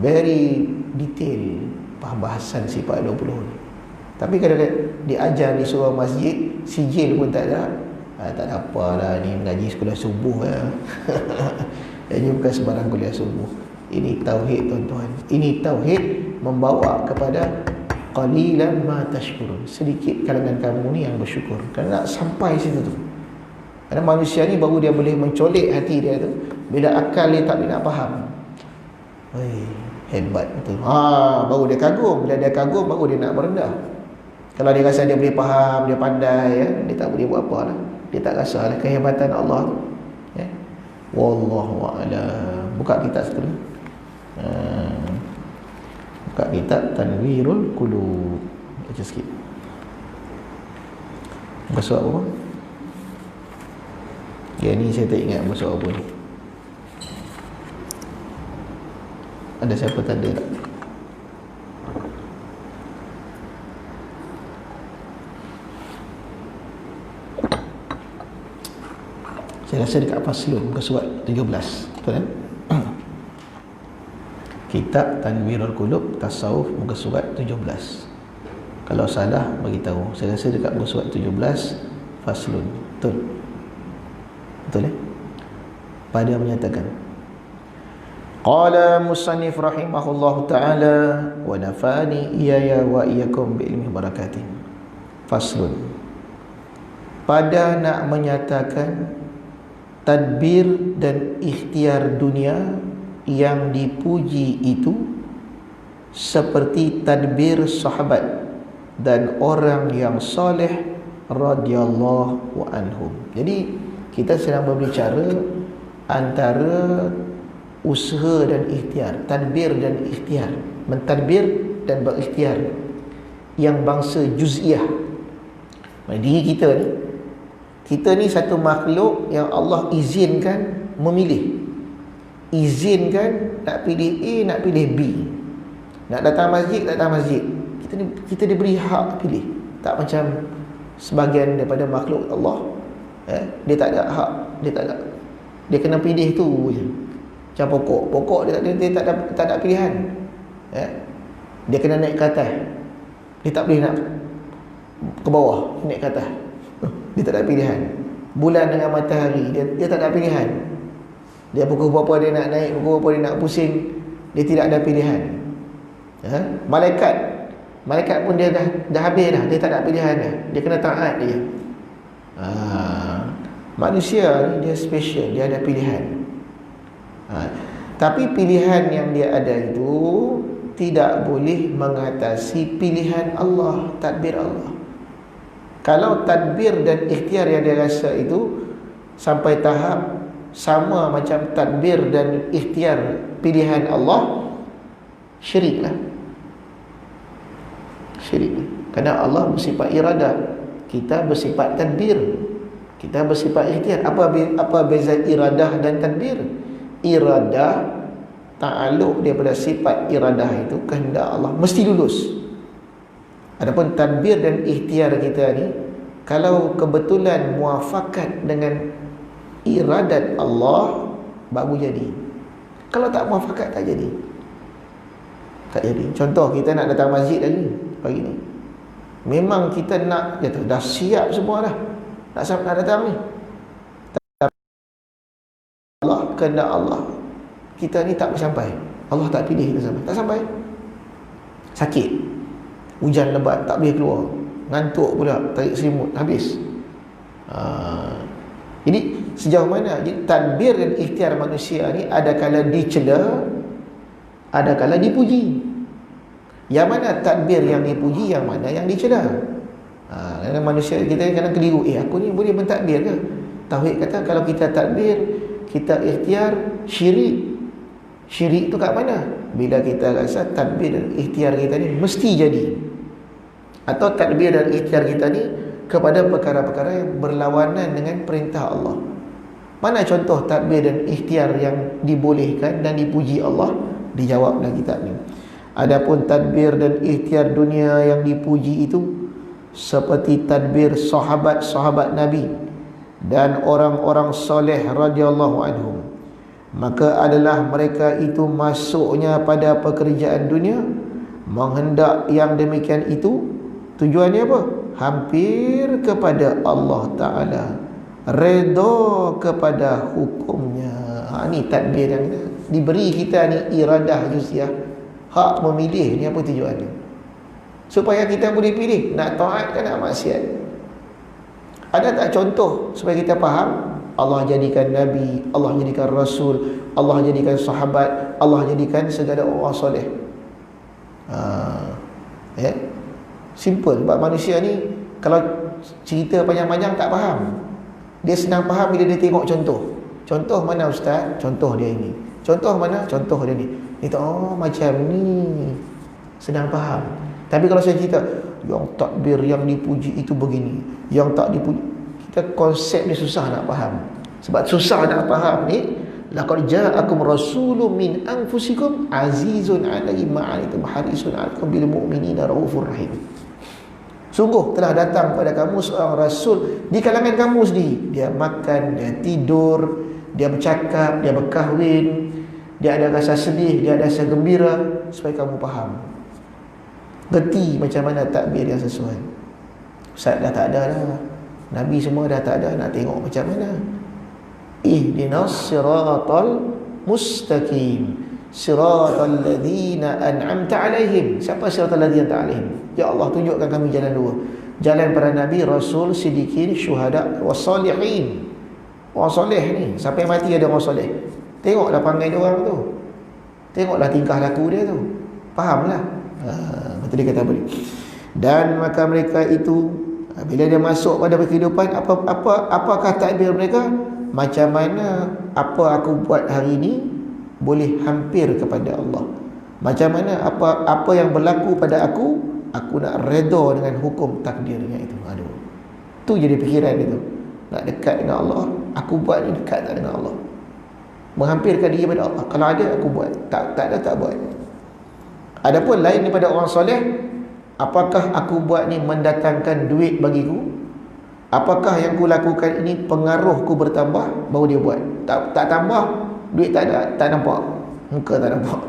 A: very detail bahasan sifat 20 ni. Tapi kadang-kadang diajar di surau masjid, sijil pun tak ada. Tak ada apa lah, ni mengaji sekolah subuh ya. Ini bukan sembarang kuliah subuh. Ini tauhid tuan-tuan. Ini tauhid membawa kepada qalilan ma tashkurun. Sedikit kalangan kamu ni yang bersyukur. Kerana nak sampai situ tu. Kerana manusia ni baru dia boleh mencolek hati dia tu bila akal dia tak boleh nak faham. Hebat betul. Baru dia kagum. Bila dia kagum, baru dia nak merendah. Kalau dia rasa dia boleh faham, dia pandai, dia tak boleh buat apa lah. Dia tak rasa lah kehebatan Allah tu. Wallahu a'lam. Buka kitab sekali. Buka kitab Tanwirul Qulub. Baca sikit. Muka surat apa? Ni saya tak ingat muka surat apa ni. Ada siapa tanda tak? Saya rasa dekat Faslun, muka surat 13. Betul kan? Kitab Tanwirul Qulub Tasawuf, muka surat 17. Kalau salah beritahu. Saya rasa dekat muka surat 17 Faslun. Betul? Betul Pada menyatakan, qala musannif rahimahullahu ta'ala wa nafani iyaya wa iyakum bi ilmi barakatih. Faslun. Pada nak menyatakan tadbir dan ikhtiar dunia yang dipuji itu seperti tadbir sahabat dan orang yang soleh radhiyallahu anhum. Jadi kita sedang berbicara antara usaha dan ikhtiar, tadbir dan ikhtiar, mentadbir dan berikhtiar yang bangsa juz'iyah. Diri kita ni satu makhluk yang Allah izinkan memilih. Izinkan nak pilih A, nak pilih B. Nak datang masjid, tak datang masjid. Kita diberi hak pilih. Tak macam sebahagian daripada makhluk Allah. Dia tak ada hak, dia kena pilih tu je. Macam pokok dia tak ada pilihan. Dia kena naik ke atas, dia tak boleh nak ke bawah, naik ke atas. Dia tak ada pilihan. Bulan dengan matahari, dia tak ada pilihan. Dia pukul berapa dia nak naik, pukul berapa dia nak pusing, dia tidak ada pilihan. Malaikat pun dia dah habis dah, dia tak ada pilihan dah. Dia kena taat dia. Manusia ni dia special, dia ada pilihan. Tapi pilihan yang dia ada itu tidak boleh mengatasi pilihan Allah, tadbir Allah. Kalau tadbir dan ikhtiar yang dia rasa itu sampai tahap sama macam tadbir dan ikhtiar pilihan Allah, syiriklah. Syirik. Kerana Allah bersifat iradah, kita bersifat tadbir, kita bersifat ikhtiar. Apa beza iradah dan tadbir? Iradah ta'alluq daripada sifat iradah itu kehendak Allah, mesti lulus. Adapun tadbir dan ikhtiar kita ni, kalau kebetulan muafakat dengan iradat Allah, baru jadi. Kalau tak muafakat, tak jadi. Tak jadi. Contoh, kita nak datang masjid lagi pagi ni, memang kita nak, dah siap semua dah, nak datang ni. Allah, kehendak Allah, kita ni tak sampai. Allah tak pilih kita sampai. Tak sampai. Sakit, hujan lebat, tak boleh keluar, ngantuk pula, tarik selimut, habis. Jadi sejauh mana tadbir dan ikhtiar manusia ni ada kala dicela, ada kala dipuji. Yang mana tadbir yang dipuji, yang mana yang dicela? Kadang manusia kita kadang keliru, aku ni boleh mentadbir ke? Tauhid kata kalau kita tadbir, kita ikhtiar, syirik tu kat mana? Bila kita rasa tadbir dan ikhtiar kita ni mesti jadi, atau tadbir dan ikhtiar kita ni kepada perkara-perkara yang berlawanan dengan perintah Allah. Mana contoh tadbir dan ikhtiar yang dibolehkan dan dipuji Allah? Dijawab dalam kitab ni. Adapun tadbir dan ikhtiar dunia yang dipuji itu seperti tadbir sahabat-sahabat Nabi dan orang-orang soleh radhiyallahu anhum, maka adalah mereka itu masuknya pada pekerjaan dunia, menghendak yang demikian itu tujuannya apa? Hampir kepada Allah Ta'ala, redha kepada hukumnya. Ni tadbir yang diberi kita ni, iradah juziah, hak memilih ni. Apa tujuannya? Supaya kita boleh pilih nak taat ke nak maksiat. Ada tak contoh supaya kita faham? Allah jadikan Nabi, Allah jadikan Rasul, Allah jadikan sahabat, Allah jadikan segala orang soleh. Simple. Sebab manusia ni kalau cerita panjang-panjang tak faham. Dia senang faham bila dia tengok contoh. Contoh mana ustaz? Contoh dia ini. Contoh mana? Contoh dia ni. Dia tahu, macam ni, senang faham. Tapi kalau saya cerita yang takbir yang dipuji itu begini, yang tak dipuji, kita konsep ni susah nak faham. Sebab susah nak faham ni, laqad ja'akum rasulun min anfusikum azizun 'alaihi ma 'anittum harisun 'alaikum bil mu'minina raufur rahim. Sungguh telah datang pada kamu seorang rasul di kalangan kamu sendiri. Dia makan, dia tidur, dia bercakap, dia berkahwin, dia ada rasa sedih, dia ada rasa gembira, supaya kamu faham, gerti macam mana takbir yang sesuai. Ustaz dah tak ada dah, Nabi semua dah tak ada, nak tengok macam mana? Ihdinas siratal mustaqim, siratal ladzina an'amta alaihim. Siapa siratal ladzina an'amta alaihim? Ya Allah, tunjukkan kami jalan dua, jalan para nabi, rasul, siddiqin, syuhada wassalihin. Orang soleh ni, sampai mati ada orang soleh. Tengoklah perangai dia orang tu, tengoklah tingkah laku dia tu, fahamlah. Betul dia kata boleh. Dan maka mereka itu bila dia masuk pada kehidupan, apakah takbir mereka? Macam mana apa aku buat hari ini boleh hampir kepada Allah. Macam mana apa yang berlaku pada aku nak redha dengan hukum takdirnya itu. Aduh, tu jadi fikiran itu. Nak dekat dengan Allah, aku buat ni dekat tak dengan Allah, menghampirkan diri kepada Allah. Kalau ada aku buat, tak ada tak buat. Adapun lain daripada orang soleh, apakah aku buat ni mendatangkan duit bagiku? Apakah yang ku lakukan ini pengaruhku bertambah? Baru dia buat. Tak tambah, duit tak ada, tak nampak, muka tak nampak.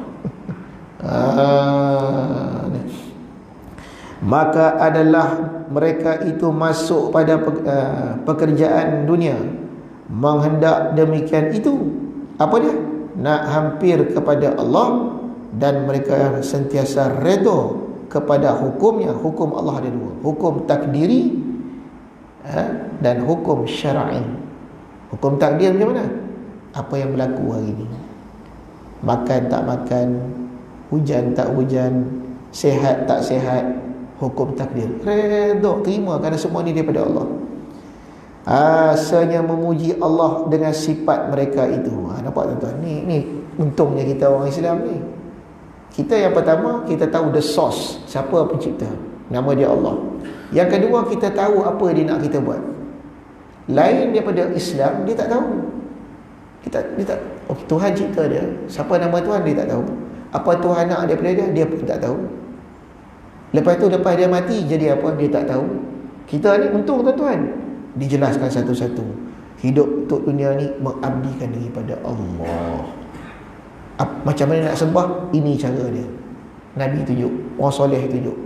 A: Maka adalah mereka itu masuk pada pekerjaan dunia, menghendak demikian itu apa dia? Nak hampir kepada Allah, dan mereka sentiasa redha kepada hukumnya. Hukum Allah ada dua, hukum takdiri dan hukum syar'i. Hukum takdir macam mana? Apa yang berlaku hari ini, makan tak makan, hujan tak hujan, sehat tak sehat, hukum takdir redha terima, kerana semua ni daripada Allah. Asalnya memuji Allah dengan sifat mereka itu. Nampak tuan-tuan, ni untungnya kita orang Islam ni. Kita yang pertama, kita tahu the source, siapa pencipta, nama dia Allah. Yang kedua, kita tahu apa dia nak kita buat. Lain daripada Islam, dia tak tahu. Dia tak, Tuhan cipta dia, siapa nama Tuhan dia tak tahu. Apa Tuhan nak daripada dia pun tak tahu. Lepas tu, lepas dia mati jadi apa, dia tak tahu. Kita ni untung tuan-tuan, dijelaskan satu-satu. Hidup untuk dunia ni mengabdikan diri pada Allah. Macam mana nak sembah, ini cara dia. Nabi tunjuk, orang soleh tunjuk.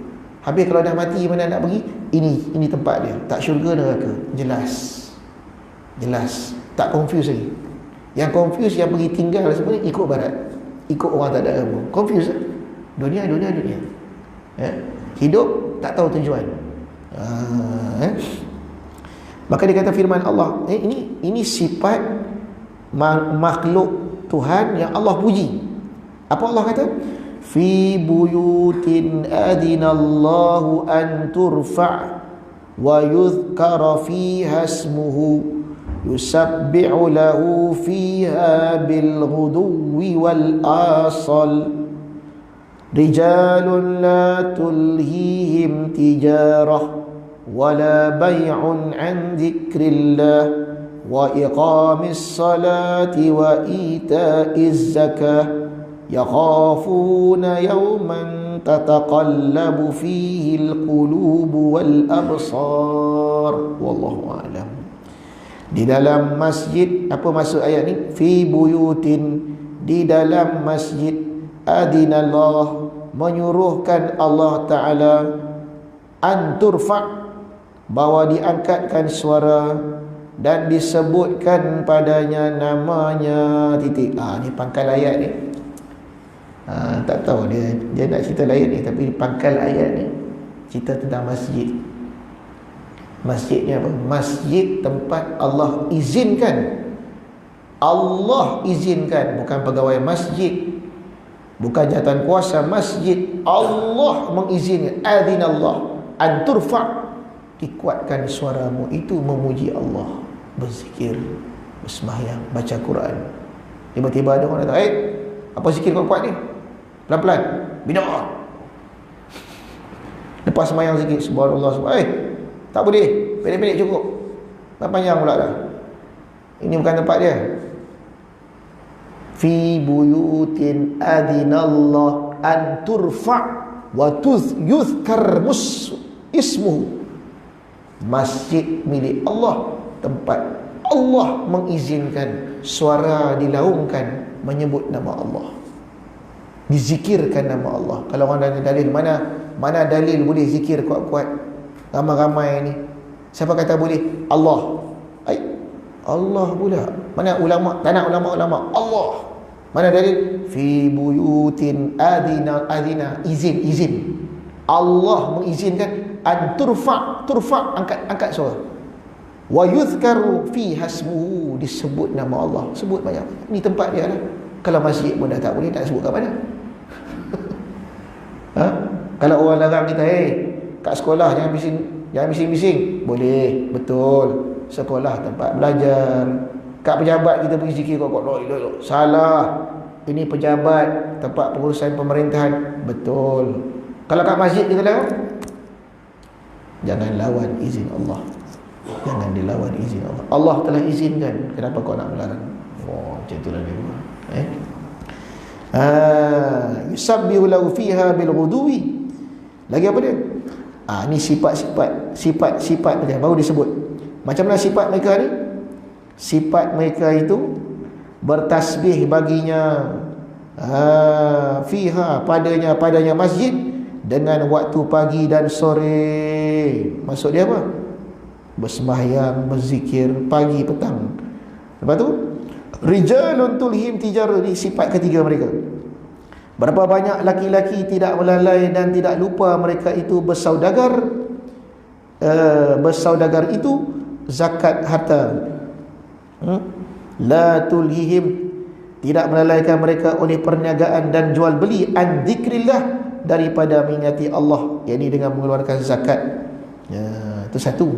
A: Habis kalau dah mati, mana nak pergi, ini tempat dia. Tak syurga neraka, jelas, tak confuse lagi. Yang confuse, yang pergi tinggal sebenarnya ikut barat, ikut orang tak ada ilmu, confuse. Dunia hidup tak tahu tujuan. Maka dia kata firman Allah, ini sifat makhluk Tuhan yang Allah puji. Apa Allah kata? Fi buyutin adinallahu an turfa' wa yuzkara fiha ismuhu yusabbi'u lahu fiha bil ghuduwi wal asal rijalun la tulhihim tijarah wala bay'un an dzikrillah wa iqamis salati wa ita'iz zakah yakhafuna yawman tataqallabu fihi alqulubu wal absar. Wallahu a'lam. Di dalam masjid, apa maksud ayat ni? Fi buyutin, di dalam masjid, adinallah, menyuruhkan Allah Ta'ala, an turfa', bahawa diangkatkan suara dan disebutkan padanya namanya titik. Ni pangkal ayat ni. Tak tahu dia nak cerita lain ni, tapi pangkal ayat ni cerita tentang masjid. Masjid ni apa? Masjid tempat Allah izinkan. Allah izinkan, bukan pegawai masjid, bukan jawatan kuasa masjid. Allah mengizinkan. Adzinallah an turfa', dikuatkan suaramu itu memuji Allah, berzikir, bersembahyang, baca Quran. Tiba-tiba ada orang datang, apa zikir kuat-kuat ni? Pelan-pelan, bid'ah. Lepas sembahyang zikir subhanallah, tak boleh, pendek-pendek cukup, tak panjang pula dah. Ini bukan tempat dia. Fi buyutin adinallah an turfa' wa yuzkar ismuhu. Masjid milik Allah, tempat Allah mengizinkan suara dilaungkan menyebut nama Allah, dizikirkan nama Allah. Kalau orang ada dalil, mana dalil boleh zikir kuat-kuat ramai-ramai ni? Siapa kata boleh? Allah. Allah pula. Mana ulama? Tak nak ulama-ulama. Allah. Mana dalil? Fi buyutin adina, izin. Allah mengizinkan an turfa', angkat suara. Wa yuzkaru fi hasmuhu, disebut nama Allah. Sebut banyak. Ni tempat dia lah. Kalau masjid pun dah tak boleh, tak sebut kat mana? Kalau orang larang kita, kat sekolah jangan bising-bising. Boleh, betul. Sekolah tempat belajar. Kat pejabat kita pergi zikir kok. Salah. Ini pejabat, tempat pengurusan pemerintahan. Betul. Kalau kat masjid kita lawan, jangan lawan izin Allah. Jangan dilawan izin Allah. Allah telah izinkan, kenapa kau nak melarang? Macam itulah dia. Yusabbihu lahu fiha bil ghuduwi. Lagi apa dia? Ni sifat mereka baru disebut. Macam mana sifat mereka ni? Sifat mereka itu bertasbih baginya, fiha, padanya masjid, dengan waktu pagi dan sore. Maksud dia apa? Bersembahyang, berzikir pagi petang. Lepas tu rijalun tulhim tijarah, ni sifat ketiga mereka. Berapa banyak laki-laki tidak melalai dan tidak lupa mereka itu bersaudagar, bersaudagar itu zakat harta. La tulhihim, tidak melalaikan mereka oleh perniagaan dan jual beli, an dzikrillah, daripada mengingati Allah, yakni dengan mengeluarkan zakat. Itu satu.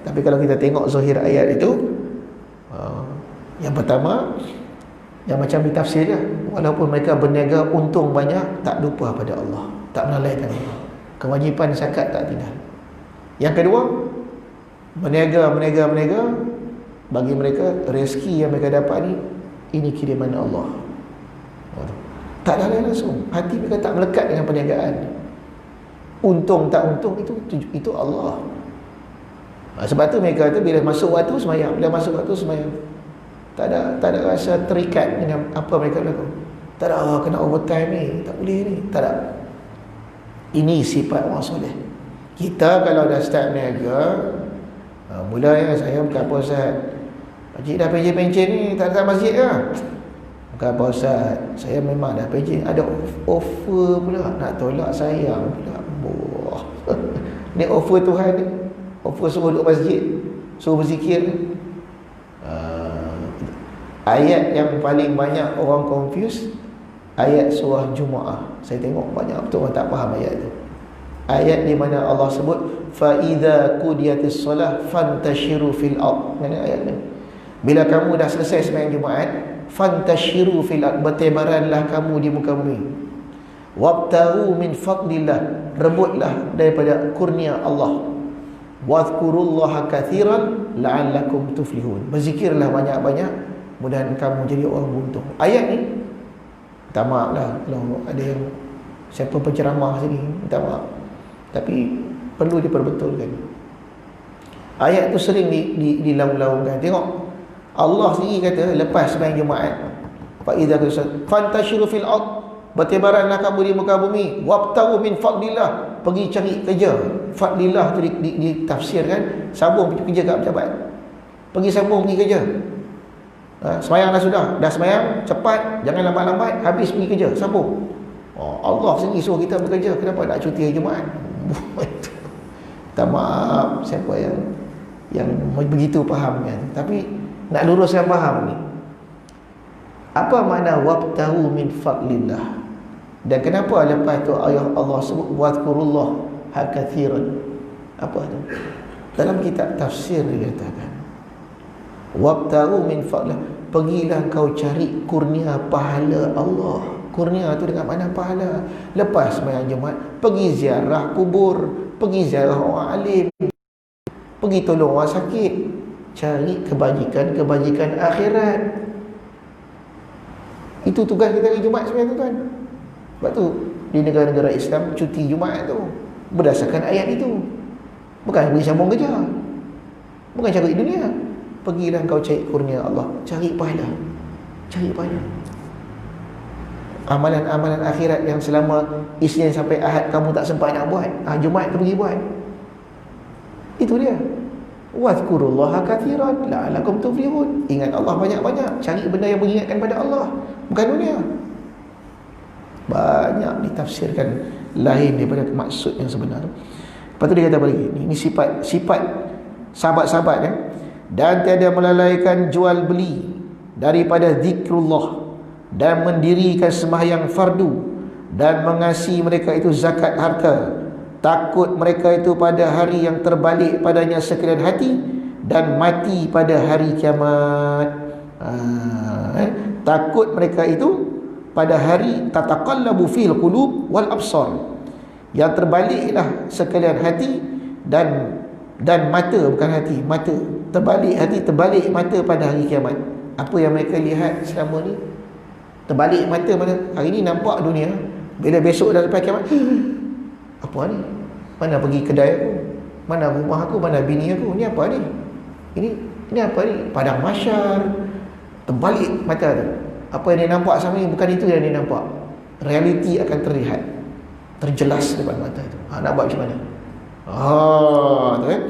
A: Tapi kalau kita tengok zahir ayat itu, yang pertama yang macam ditafsir dia, walaupun mereka berniaga untung banyak, tak lupa pada Allah, tak melalaikan Allah, kewajipan zakat tak tinggal. Yang kedua, berniaga, bagi mereka rezeki yang mereka dapat ni, ini kiriman Allah. Tak lalai langsung, hati mereka tak melekat dengan perniagaan. Untung tak untung, itu Allah. Sebab tu mereka tu bila masuk waktu sembahyang, bila masuk waktu sembahyang. Tak ada rasa terikat dengan apa mereka lakukan. Tak ada kena overtime ni, tak boleh ni, tak ada. Ini sifat orang soleh. Kita kalau dah start niaga, mula saya bukan apa Ustaz, pakcik dah pencen ni, tak datang masjid ke? Bukan apa Ustaz, saya memang dah pencen, ada offer pula, nak tolak sayang pula. Ni offer Tuhan ni, offer suruh duduk masjid, suruh berzikir ni. Ayat yang paling banyak orang confuse, ayat surah Jumaah. Saya tengok banyak betul orang tak faham ayat itu. Ayat di mana Allah sebut fa idza qudiyatis solah fantashiru fil ard. Mana ayat ni? Bila kamu dah selesai sembahyang Jumaat, fantashiru fil ard, bertebaranlah kamu di muka bumi. Wabtaru min fadlillah, rebutlah daripada kurnia Allah. Wadhkurullaha katsiran la'allakum tuflihun, berzikirlah banyak-banyak, mudah-mudahan kamu jadi orang beruntung. Ayat ni, minta maaf lah kalau ada yang siapa penceramah sini, minta maaf, tapi perlu diperbetulkan. Ayat tu sering dilaung-laungkan. Tengok, Allah sendiri kata lepas sembahyang Jumaat, fa idza fantashiru fil ard, bertebaranlah kamu di muka bumi. Wabtaru min fadlillah, pergi cari kerja. Fadlillah tu ditafsirkan sambung pergi kerja kat pejabat. Pergi sambung pergi kerja. Semayang dah sembayang, cepat, jangan lambat-lambat, habis pergi kerja, sambung. Allah sendiri suruh kita bekerja, kenapa nak cuti hari Jumaat? Tak maaf siapa yang begitu faham kan. Tapi nak luruskan faham ni, apa makna wabtahu min fadlillah, dan kenapa lepas tu ayat Allah sebut wadhkurullah katsiran? Apa tu? Dalam kitab tafsir dikatakan wabtahu min fadlillah, pergilah kau cari kurnia pahala Allah. Kurnia tu dengan mana pahala? Lepas sembahyang Jumaat, pergi ziarah kubur, pergi ziarah orang alim, pergi tolong orang sakit, cari kebajikan akhirat. Itu tugas kita hari Jumaat sebenarnya, tuan. Sebab tu di negara-negara Islam cuti Jumaat tu berdasarkan ayat itu. Bukan pergi sambung kerja, bukan cari dunia. Pergilah kau cari kurnia Allah, cari pahala. Amalan-amalan akhirat yang selama Isnin sampai Ahad kamu tak sempat nak buat, Jumaat tu pergi buat. Itu dia. Wadhkurullaha katsiran la'allakum tuflihun. Ingat Allah banyak-banyak, cari benda yang mengingatkan pada Allah, bukan dunia. Banyak ditafsirkan lain daripada maksud yang sebenar. Lepas tu dia kata lagi, ini sifat sahabat-sahabat ya. Dan tiada melalaikan jual beli daripada zikrullah, dan mendirikan sembahyang fardu, dan mengasihi mereka itu zakat harta. Takut mereka itu pada hari yang terbalik padanya sekalian hati, dan mati pada hari kiamat. Takut mereka itu pada hari tataqallabu fil qulub wal absar, yang terbaliklah sekalian hati dan mata, bukan hati, mata. Terbalik mata pada hari kiamat. Apa yang mereka lihat selama ni, terbalik mata. Mana hari ni nampak dunia, bila besok dah lepas kiamat, apa ni? Mana pergi kedai aku? Mana rumah aku? Mana bini aku? Ni apa ni? Ini apa ni? Padang mahsyar. Terbalik mata tu. Apa yang dia nampak sama ni bukan itu yang dia nampak. Realiti akan terlihat, terjelas depan mata tu. Nak buat macam mana? Tu kan.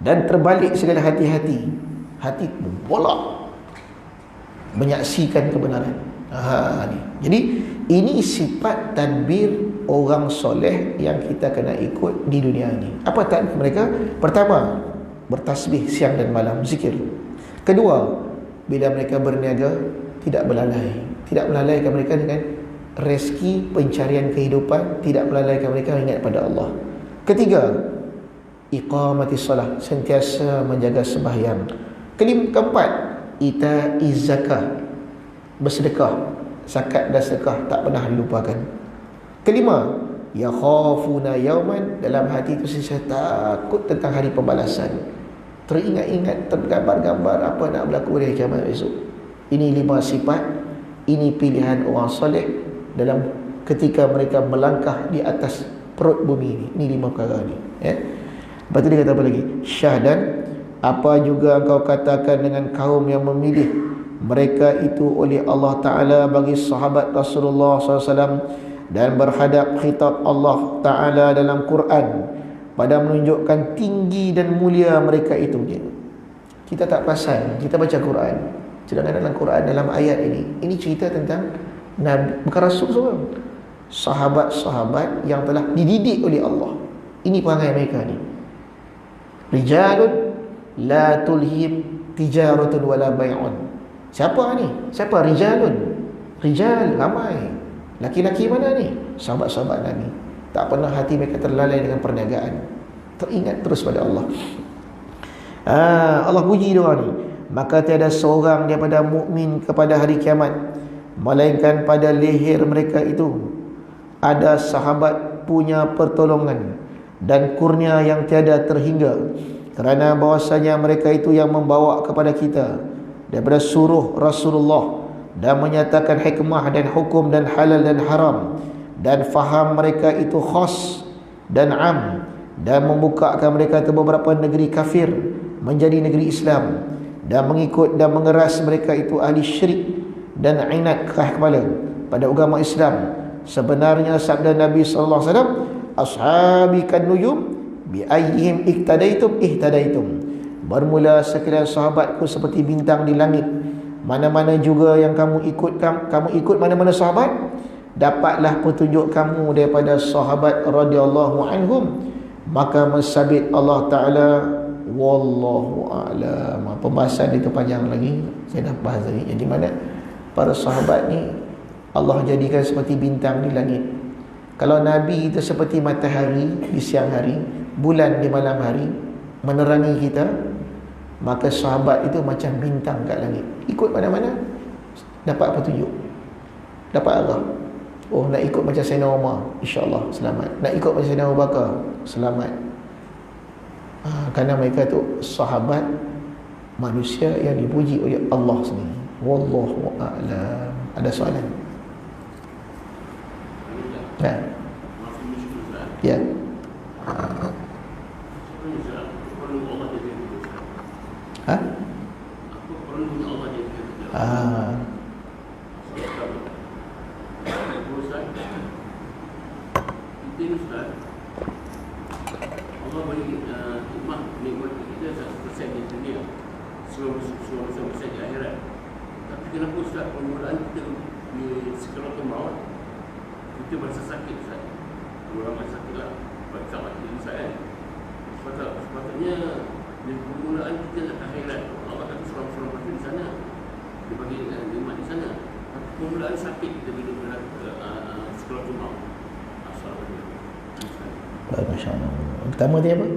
A: Dan terbalik segala hati-hati. Hati berbolak menyaksikan kebenaran. Ni. Jadi ini sifat tadbir orang soleh yang kita kena ikut di dunia ini. Apa tadbir mereka? Pertama, bertasbih siang dan malam, zikir. Kedua, bila mereka berniaga, tidak melalai. Tidak melalaikan mereka dengan rezeki pencarian kehidupan, tidak melalaikan mereka ingat pada Allah. Ketiga, iqamatis salah, sentiasa menjaga sembahyang. Keempat, ita'iz zakah, bersedekah, zakat dan sedekah tak pernah dilupakan. Kelima, yakhafuna yauman, dalam hati itu saya takut tentang hari pembalasan. Teringat-ingat, tergambar-gambar apa nak berlaku di kiamat besok. Ini 5 sifat, ini pilihan orang soleh dalam ketika mereka melangkah di atas perut bumi ini. Ini 5 perkara ni, ya. Lepas tu dia kata apa lagi? Syahdan, apa juga engkau katakan dengan kaum yang memilih mereka itu oleh Allah Ta'ala bagi sahabat Rasulullah SAW dan berhadap khitab Allah Ta'ala dalam Quran pada menunjukkan tinggi dan mulia mereka itu. Kita tak perasan, kita baca Quran, sedangkan dalam Quran, dalam ayat ini cerita tentang Nabi, bukan Rasul seorang, sahabat-sahabat yang telah dididik oleh Allah. Ini perangai mereka ni. Rijalun la tulhim tijaratun wala bay'un. Siapa ni? Siapa rijalun? Rijal ramai. Laki-laki mana ni? Sahabat-sahabat Nabi. Tak pernah hati mereka terlalai dengan perniagaan. Teringat terus pada Allah. Allah puji dia ni. Maka tiada seorang daripada mukmin kepada hari kiamat, melainkan pada leher mereka itu ada sahabat punya pertolongan dan kurnia yang tiada terhingga, kerana bahwasanya mereka itu yang membawa kepada kita daripada suruh Rasulullah dan menyatakan hikmah dan hukum dan halal dan haram, dan faham mereka itu khas dan am, dan membukakan mereka ke beberapa negeri kafir menjadi negeri Islam, dan mengikut dan mengeras mereka itu ahli syirik dan inat keras kepala pada agama Islam. Sebenarnya sabda Nabi sallallahu alaihi wasallam, ashabi kan nujum bi ayyihim iktadaitum ihtadaitum. Bermula sekalian sahabatku seperti bintang di langit. Mana-mana juga yang kamu ikut mana-mana sahabat, dapatlah petunjuk kamu daripada sahabat radhiyallahu anhum. Maka mensabit Allah Ta'ala, wallahu a'lam. Pembahasan itu panjang lagi, saya dah bahas tadi. Jadi mana para sahabat ni Allah jadikan seperti bintang di langit. Kalau Nabi itu seperti matahari di siang hari, bulan di malam hari, menerangi kita, maka sahabat itu macam bintang kat langit. Ikut mana-mana dapat petunjuk, dapat arah. Oh, nak ikut macam Sayyidina Umar, insya-Allah selamat. Nak ikut macam Sayyidina Abu Bakar, selamat. Kerana mereka tu sahabat manusia yang dipuji oleh Allah sendiri. Wallahu a'lam. Ada soalan? Ya. Ya. Ha?
B: Allah bagi hikmah nikmat kita 100% di dunia, 90% di akhirat. Tapi kenapa Ustaz permulaan kita di sekalatul maut kita merasa sakit Ustaz? Orang merasa sakit lah, sama kita Ustaz kan. Sepatutnya di permulaan kita nak akhirat, Allah kata surah-surah di sana, dia bagi nikmat di sana. Tapi permulaan sakit kita bila sekalatul maut. Assalamualaikum.
A: Masya Allah. Pertama dia apa?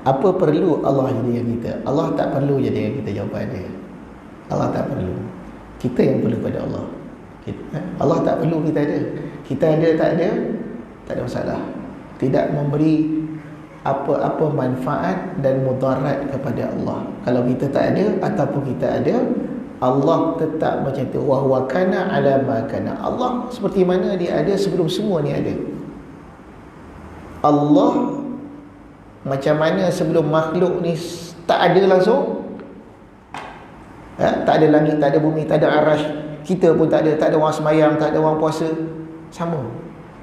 A: Apa perlu Allah jadikan kita? Allah tak perlu jadikan kita jawapan dia. Allah tak perlu. Kita yang perlu pada Allah. Allah tak perlu kita ada. Kita ada tak ada, tak ada masalah. Tidak memberi apa-apa manfaat dan mudarat kepada Allah. Kalau kita tak ada ataupun kita ada, Allah tetap macam tu. Wa huwa kana ala ma kana. Allah seperti mana dia ada sebelum semua ni ada. Allah macam mana sebelum makhluk ni tak ada langsung. Tak ada langit, tak ada bumi, tak ada arash. Kita pun tak ada orang semayang, tak ada orang puasa. Sama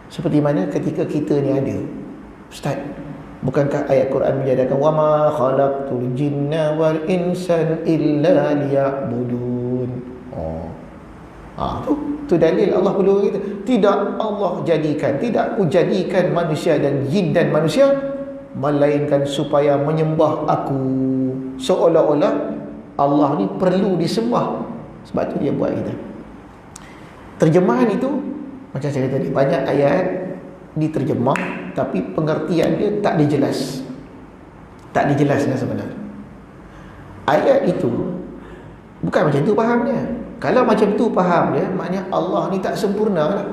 A: seperti mana ketika kita ni ada. Ustaz, bukankah ayat Quran menjadikan wa ma khalaqtul jinna wal insan illa liya'budun. Tu dalil Allah perlu kita. Tidak Allah jadikan, tidak aku jadikan manusia dan jin dan manusia melainkan supaya menyembah aku. Seolah-olah Allah ni perlu disembah. Sebab tu dia buat kita. Terjemahan itu macam saya kata tadi, banyak ayat diterjemah tapi pengertian dia tak dijelas. Tak dijelaskan sebenarnya. Ayat itu bukan macam tu fahamnya. Kalau macam tu faham dia, maknanya Allah ni tak sempurna lah.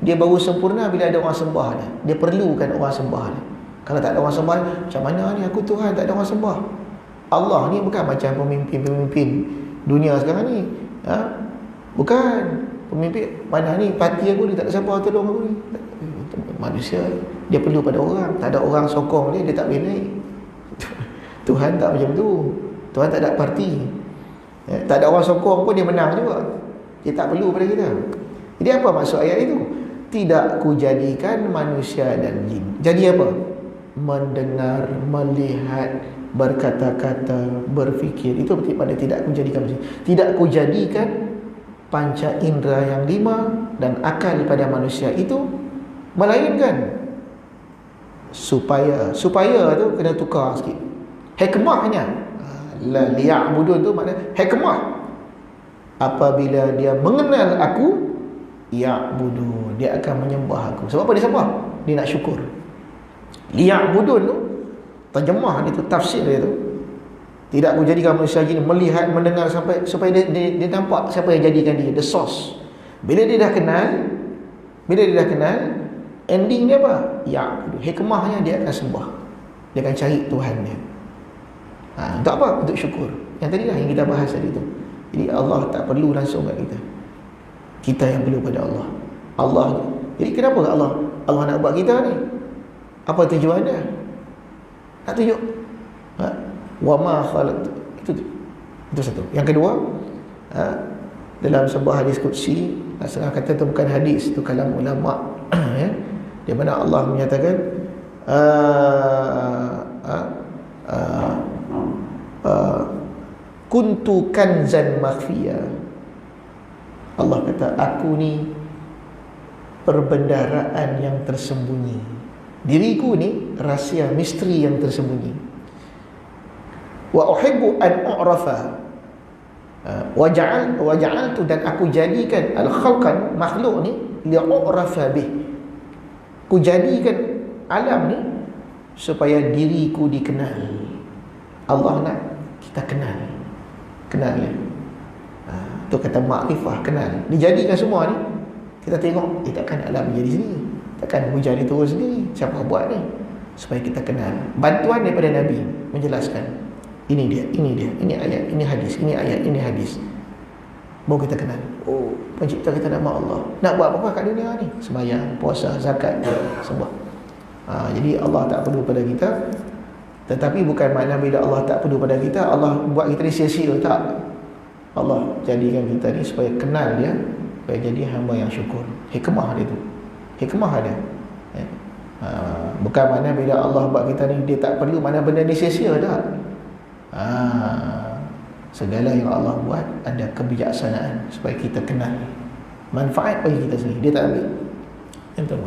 A: Dia baru sempurna bila ada orang sembah dia. Dia perlukan orang sembah dia. Kalau tak ada orang sembah, macam mana ni aku Tuhan tak ada orang sembah? Allah ni bukan macam pemimpin-pemimpin dunia sekarang ni. Bukan. Pemimpin mana ni parti aku ni tak ada siapa tolong aku ni. Manusia dia perlu pada orang. Tak ada orang sokong dia tak boleh naik. Tuhan tak macam tu. Tuhan tak ada parti. Tak ada orang sokong pun dia menang juga. Dia tak perlu pada kita. Jadi apa maksud ayat itu? Tidak kujadikan manusia dan jin. Jadi apa? Mendengar, melihat, berkata-kata, berfikir. Itu berarti pada tidak kujadikan manusia. Tidak kujadikan panca indera yang 5 dan akal pada manusia itu, melainkan supaya tu kena tukar sikit. Hikmahnya la liya'budun tu makna hikmah. Apabila dia mengenal aku, ya'budun, dia akan menyembah aku. Sebab apa dia sembah? Dia nak syukur. Liya'budun tu terjemah dia tu, tafsir dia tu, tidak aku jadikan manusia jin melihat, mendengar sampai supaya dia nampak siapa yang jadikan dia, the source. Bila dia dah kenal, ending dia apa? Ya'budun. Hikmahnya dia akan sembah. Dia akan cari Tuhan dia. Untuk apa? Untuk syukur. Yang tadi lah yang kita bahas tadi tu. Jadi Allah tak perlu langsung kat kita. Kita yang perlu pada Allah. Allah. Jadi kenapa Allah nak buat kita ni? Apa tujuan dia? Nak tunjuk. Wa ma khalaqtu. Itu satu. Yang kedua, dalam sebuah hadis qudsi, setengah kata itu bukan hadis, itu kalam ulama, ya, di mana Allah menyatakan kuntu kanzan makhfiya. Allah kata, aku ni perbendaraan yang tersembunyi. Diriku ni rahsia, misteri yang tersembunyi. Wa uhibbu an u'rafa. Wa ja'altu, dan aku jadikan al-khalqan, makhluk ni, li'u'rafa bih. Ku jadikan alam ni supaya diriku dikenal. Allah nak kita kenal dia. Tu kata makrifah, kenal. Dijadikan semua ni, kita tengok, takkan alam jadi sendiri, takkan hujan itu turun sendiri, siapa buat ni? Supaya kita kenal. Bantuan daripada Nabi menjelaskan, ini dia, ini ayat, ini hadis, ini ayat, ini hadis. Baru kita kenal, oh, pencipta kita nama Allah. Nak buat apa-apa kat dunia ni? Sembahyang, puasa, zakat, sembah. Jadi Allah tak perlu pada kita. Tetapi bukan makna bila Allah tak perlu pada kita, Allah buat kita ni sia-sia. Tak. Allah jadikan kita ni supaya kenal dia, supaya jadi hamba yang syukur. Hikmah dia tu. Hikmah dia. Bukan makna bila Allah buat kita ni dia tak perlu, mana benda ni sia-sia. Tak. Segala yang Allah buat ada kebijaksanaan supaya kita kenal. Manfaat bagi kita sendiri. Dia tak ambil.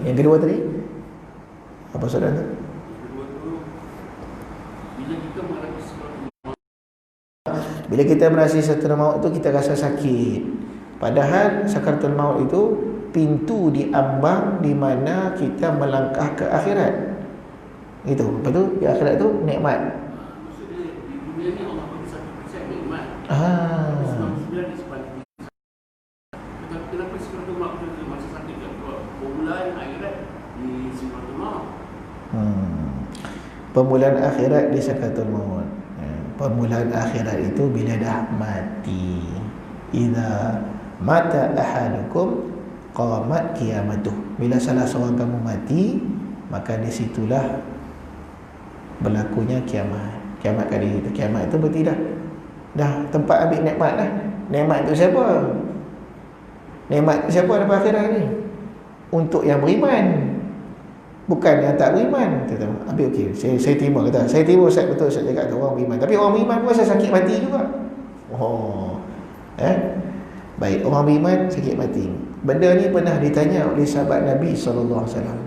A: Yang kedua tadi, apa soalan tu? Bila kita merasa sakaratul maut itu, kita rasa sakit. Padahal sakaratul maut itu pintu diambang di mana kita melangkah ke akhirat. Itu. Lepas tu di akhirat tu nikmat.
B: Maksudnya di dunia ni Allah bagi 1% nikmat. Tetapi kenapa sakaratul maut itu masa sakit tak buat? Permulaan akhirat di sakaratul maut.
A: Permulaan akhirat di sakaratul maut. Permulaan akhirat itu bila dah mati. Idza mata ahadukum qamat qiyamatuh. Bila salah seorang kamu mati, maka di situlah berlakunya kiamat. Kiamat kali itu, kiamat itu berarti dah tempat ambil nikmat dah. Nikmat tu siapa? Nikmat tu siapa dapat akhirat ni? Untuk yang beriman, bukan yang tak beriman. Kata, ambil okey, saya terima kata. Saya terima Ustaz, betul Ustaz cakap tu, orang beriman. Tapi orang beriman pun asal sakit mati juga. Baik, orang beriman sakit mati. Benda ni pernah ditanya oleh sahabat Nabi sallallahu alaihi wasallam.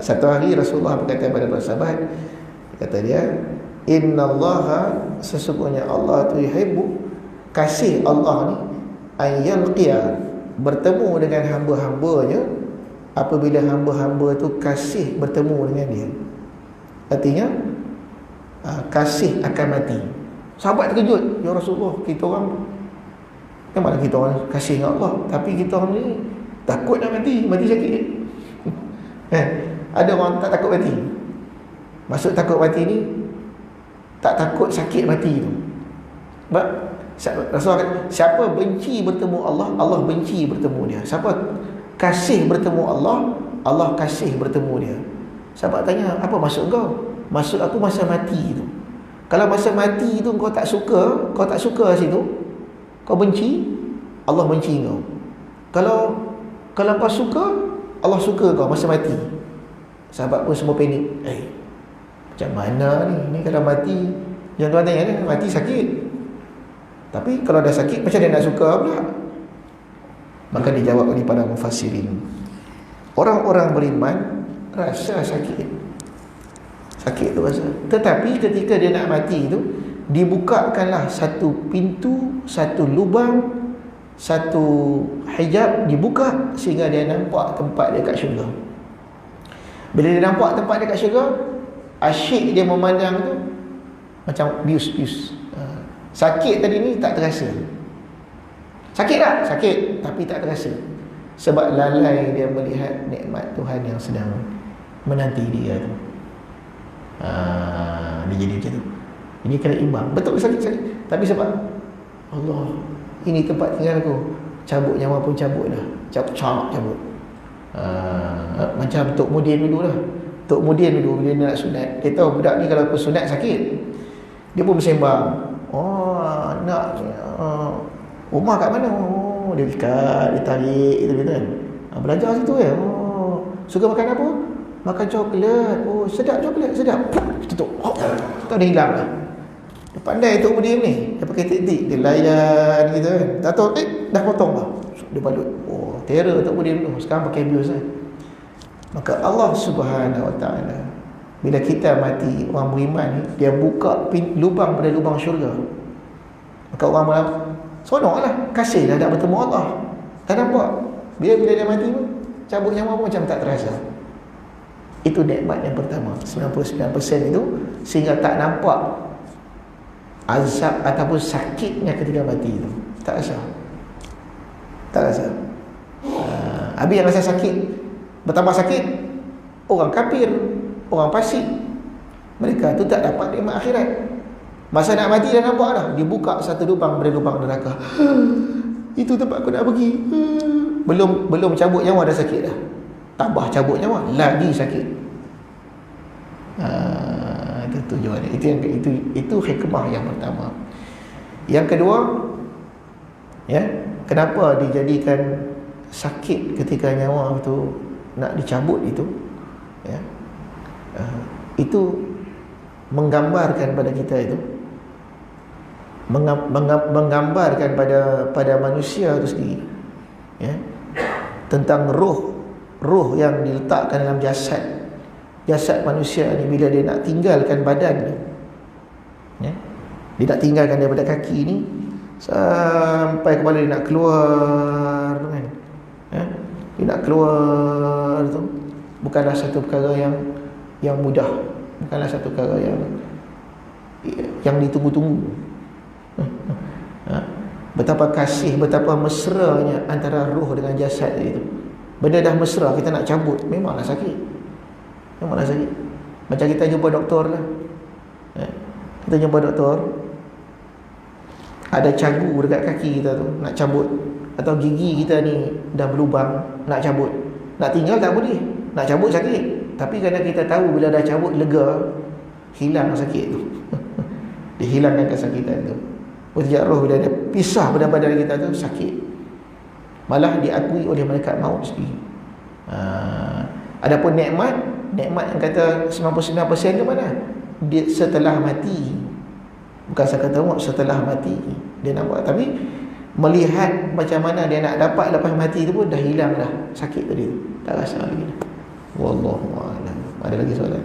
A: Satu hari Rasulullah berkata kepada para sahabat, kata dia, innallaha, sesungguhnya Allah tu yuhibbu, kasih Allah ni, ayyalqiya, bertemu dengan hamba-hambanya apabila hamba-hamba tu kasih bertemu dengan dia. Artinya kasih akan mati. Sahabat terkejut, ya Rasulullah, kita orang mana kita orang kasih dengan Allah, tapi kita orang ni takut nak mati sakit. Ada orang tak takut mati. Maksud takut mati ni, tak takut sakit mati tu. Sebab Rasulullah kata, siapa benci bertemu Allah, Allah benci bertemu dia. Siapa kasih bertemu Allah, Allah kasih bertemu dia. Sahabat tanya, apa maksud kau? Maksud aku masa mati tu. Kalau masa mati tu kau tak suka situ, kau benci, Allah benci kau. Kalau kau suka, Allah suka kau masa mati. Sahabat pun semua panik. Macam mana ni? Ni kalau mati, yang tuan tanya ni, mati sakit. Tapi kalau dah sakit, macam dia nak suka pula? Maka dijawab oleh para mufassirin, orang-orang beriman rasa sakit tu rasa. Tetapi ketika dia nak mati tu, dibukakanlah satu pintu, satu lubang, satu hijab dibuka sehingga dia nampak tempat dia kat syurga. Bila dia nampak tempat dia kat syurga, asyik dia memandang tu macam bius. Sakit tadi ni tak terasa. Sakit tak? Sakit, tapi tak terasa. Sebab lalai dia melihat nikmat Tuhan yang sedang menanti dia tu. Dia jadi macam tu. Ini kena imbang. Betul sakit. Tapi sebab Allah, ini tempat tinggal aku, cabut nyawa pun cabut dah. Cabut. Macam Tok Mudin dulu lah. Tok Mudin dulu bila nak sunat, dia tahu budak ni kalau aku sunat sakit, dia pun bersembang. Nak rumah kat mana? Dia ikat, dia tarik gitu kan. Belajar situ ya. Suka makan apa? Makan coklat. Sedap coklat, sedap. Tutup. Tahu dia hilang lah. Dia pandai Tok Mudin ni. Dia pakai teknik, dia layan gitu kan. Tak tahu, dah potong lah. Dia balut. Terror Tok Mudin dulu. Sekarang pakai bius kan. Maka Allah Subhanahu Wa Taala, bila kita mati, orang beriman ni, dia buka lubang pada lubang syurga. Maka orang malam seronoklah, kasih dah bertemu Allah. Tak nampak. Bila dia mati pun, cabut nyawa pun macam tak terasa. Itu nikmat yang pertama, 99% itu, sehingga tak nampak azab ataupun sakitnya ketika mati itu. Tak rasa. Habis yang rasa sakit, bertambah sakit, orang kafir, orang fasik, mereka tu tak dapat nikmat akhirat. Masa nak mati dah nampak dah, dibuka satu lubang dari lubang neraka. Itu tempat aku nak pergi. Belum cabut nyawa dah sakit dah. Tambah cabut nyawa lagi sakit. Itu tujuan. Itu hikmah yang pertama. Yang kedua, ya, kenapa dijadikan sakit ketika nyawa itu nak dicabut itu, ya, itu menggambarkan pada kita itu, menggambarkan pada manusia itu sendiri, ya, tentang roh yang diletakkan dalam jasad manusia ni. Bila dia nak tinggalkan badan ni, ya, dia nak tinggalkan daripada kaki ni sampai kepala dia nak keluar kan, ya, dia nak keluar tu bukanlah satu perkara yang mudah, bukanlah satu perkara yang ditunggu-tunggu. Betapa kasih, betapa mesranya antara roh dengan jasad itu. Benda dah mesra, kita nak cabut, memanglah sakit. Macam kita jumpa doktor lah, kita jumpa doktor, ada cagu dekat kaki kita tu, nak cabut. Atau gigi kita ni dah berlubang, nak cabut. Nak tinggal tak boleh, nak cabut sakit. Tapi kerana kita tahu bila dah cabut lega, hilang sakit tu. Dia hilangkan kesakitan tu. Mujizat roh bila dia pisah pada badan kita tu sakit. Malah diakui oleh malaikat maut sendiri. Adapun nikmat yang kata 99% tu mana? Dia setelah mati. Bukan sekadar maut, setelah mati dia nampak. Tapi melihat macam mana dia nak dapat lepas mati tu pun dah hilang dah sakit tadi tu. Tak rasa lagi dah. Wallahu a'lam. Ada lagi soalan?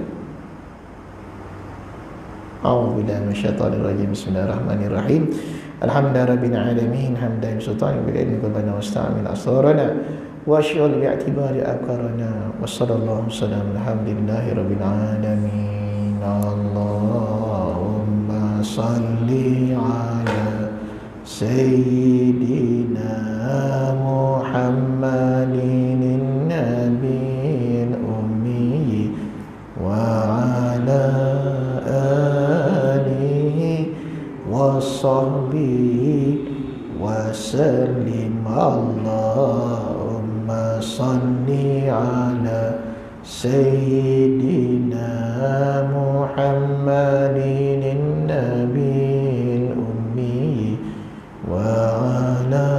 A: A'udzubillahi minasyaitonir rajim. Bismillahirrahmanirrahim. Alhamdulillahirabbil alamin hamdan sultan bil ilmi qabana wasta'mil asrarana wa syul bi'tibari aqarana wa sallallahu sallam alhamdulillahirabbil alamin. Allahumma salli ala sayyidina Muhammadin nabiyil ummi wa ala wasahbihi wasallim. Allahumma salli ala sayyidina Muhammadin nabiyil ummi wa ala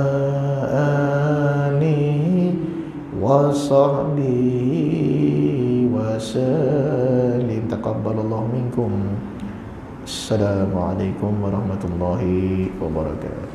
A: alihi wasahbihi wasallim. Taqabbalallahu minkum. Assalamualaikum warahmatullahi wabarakatuh.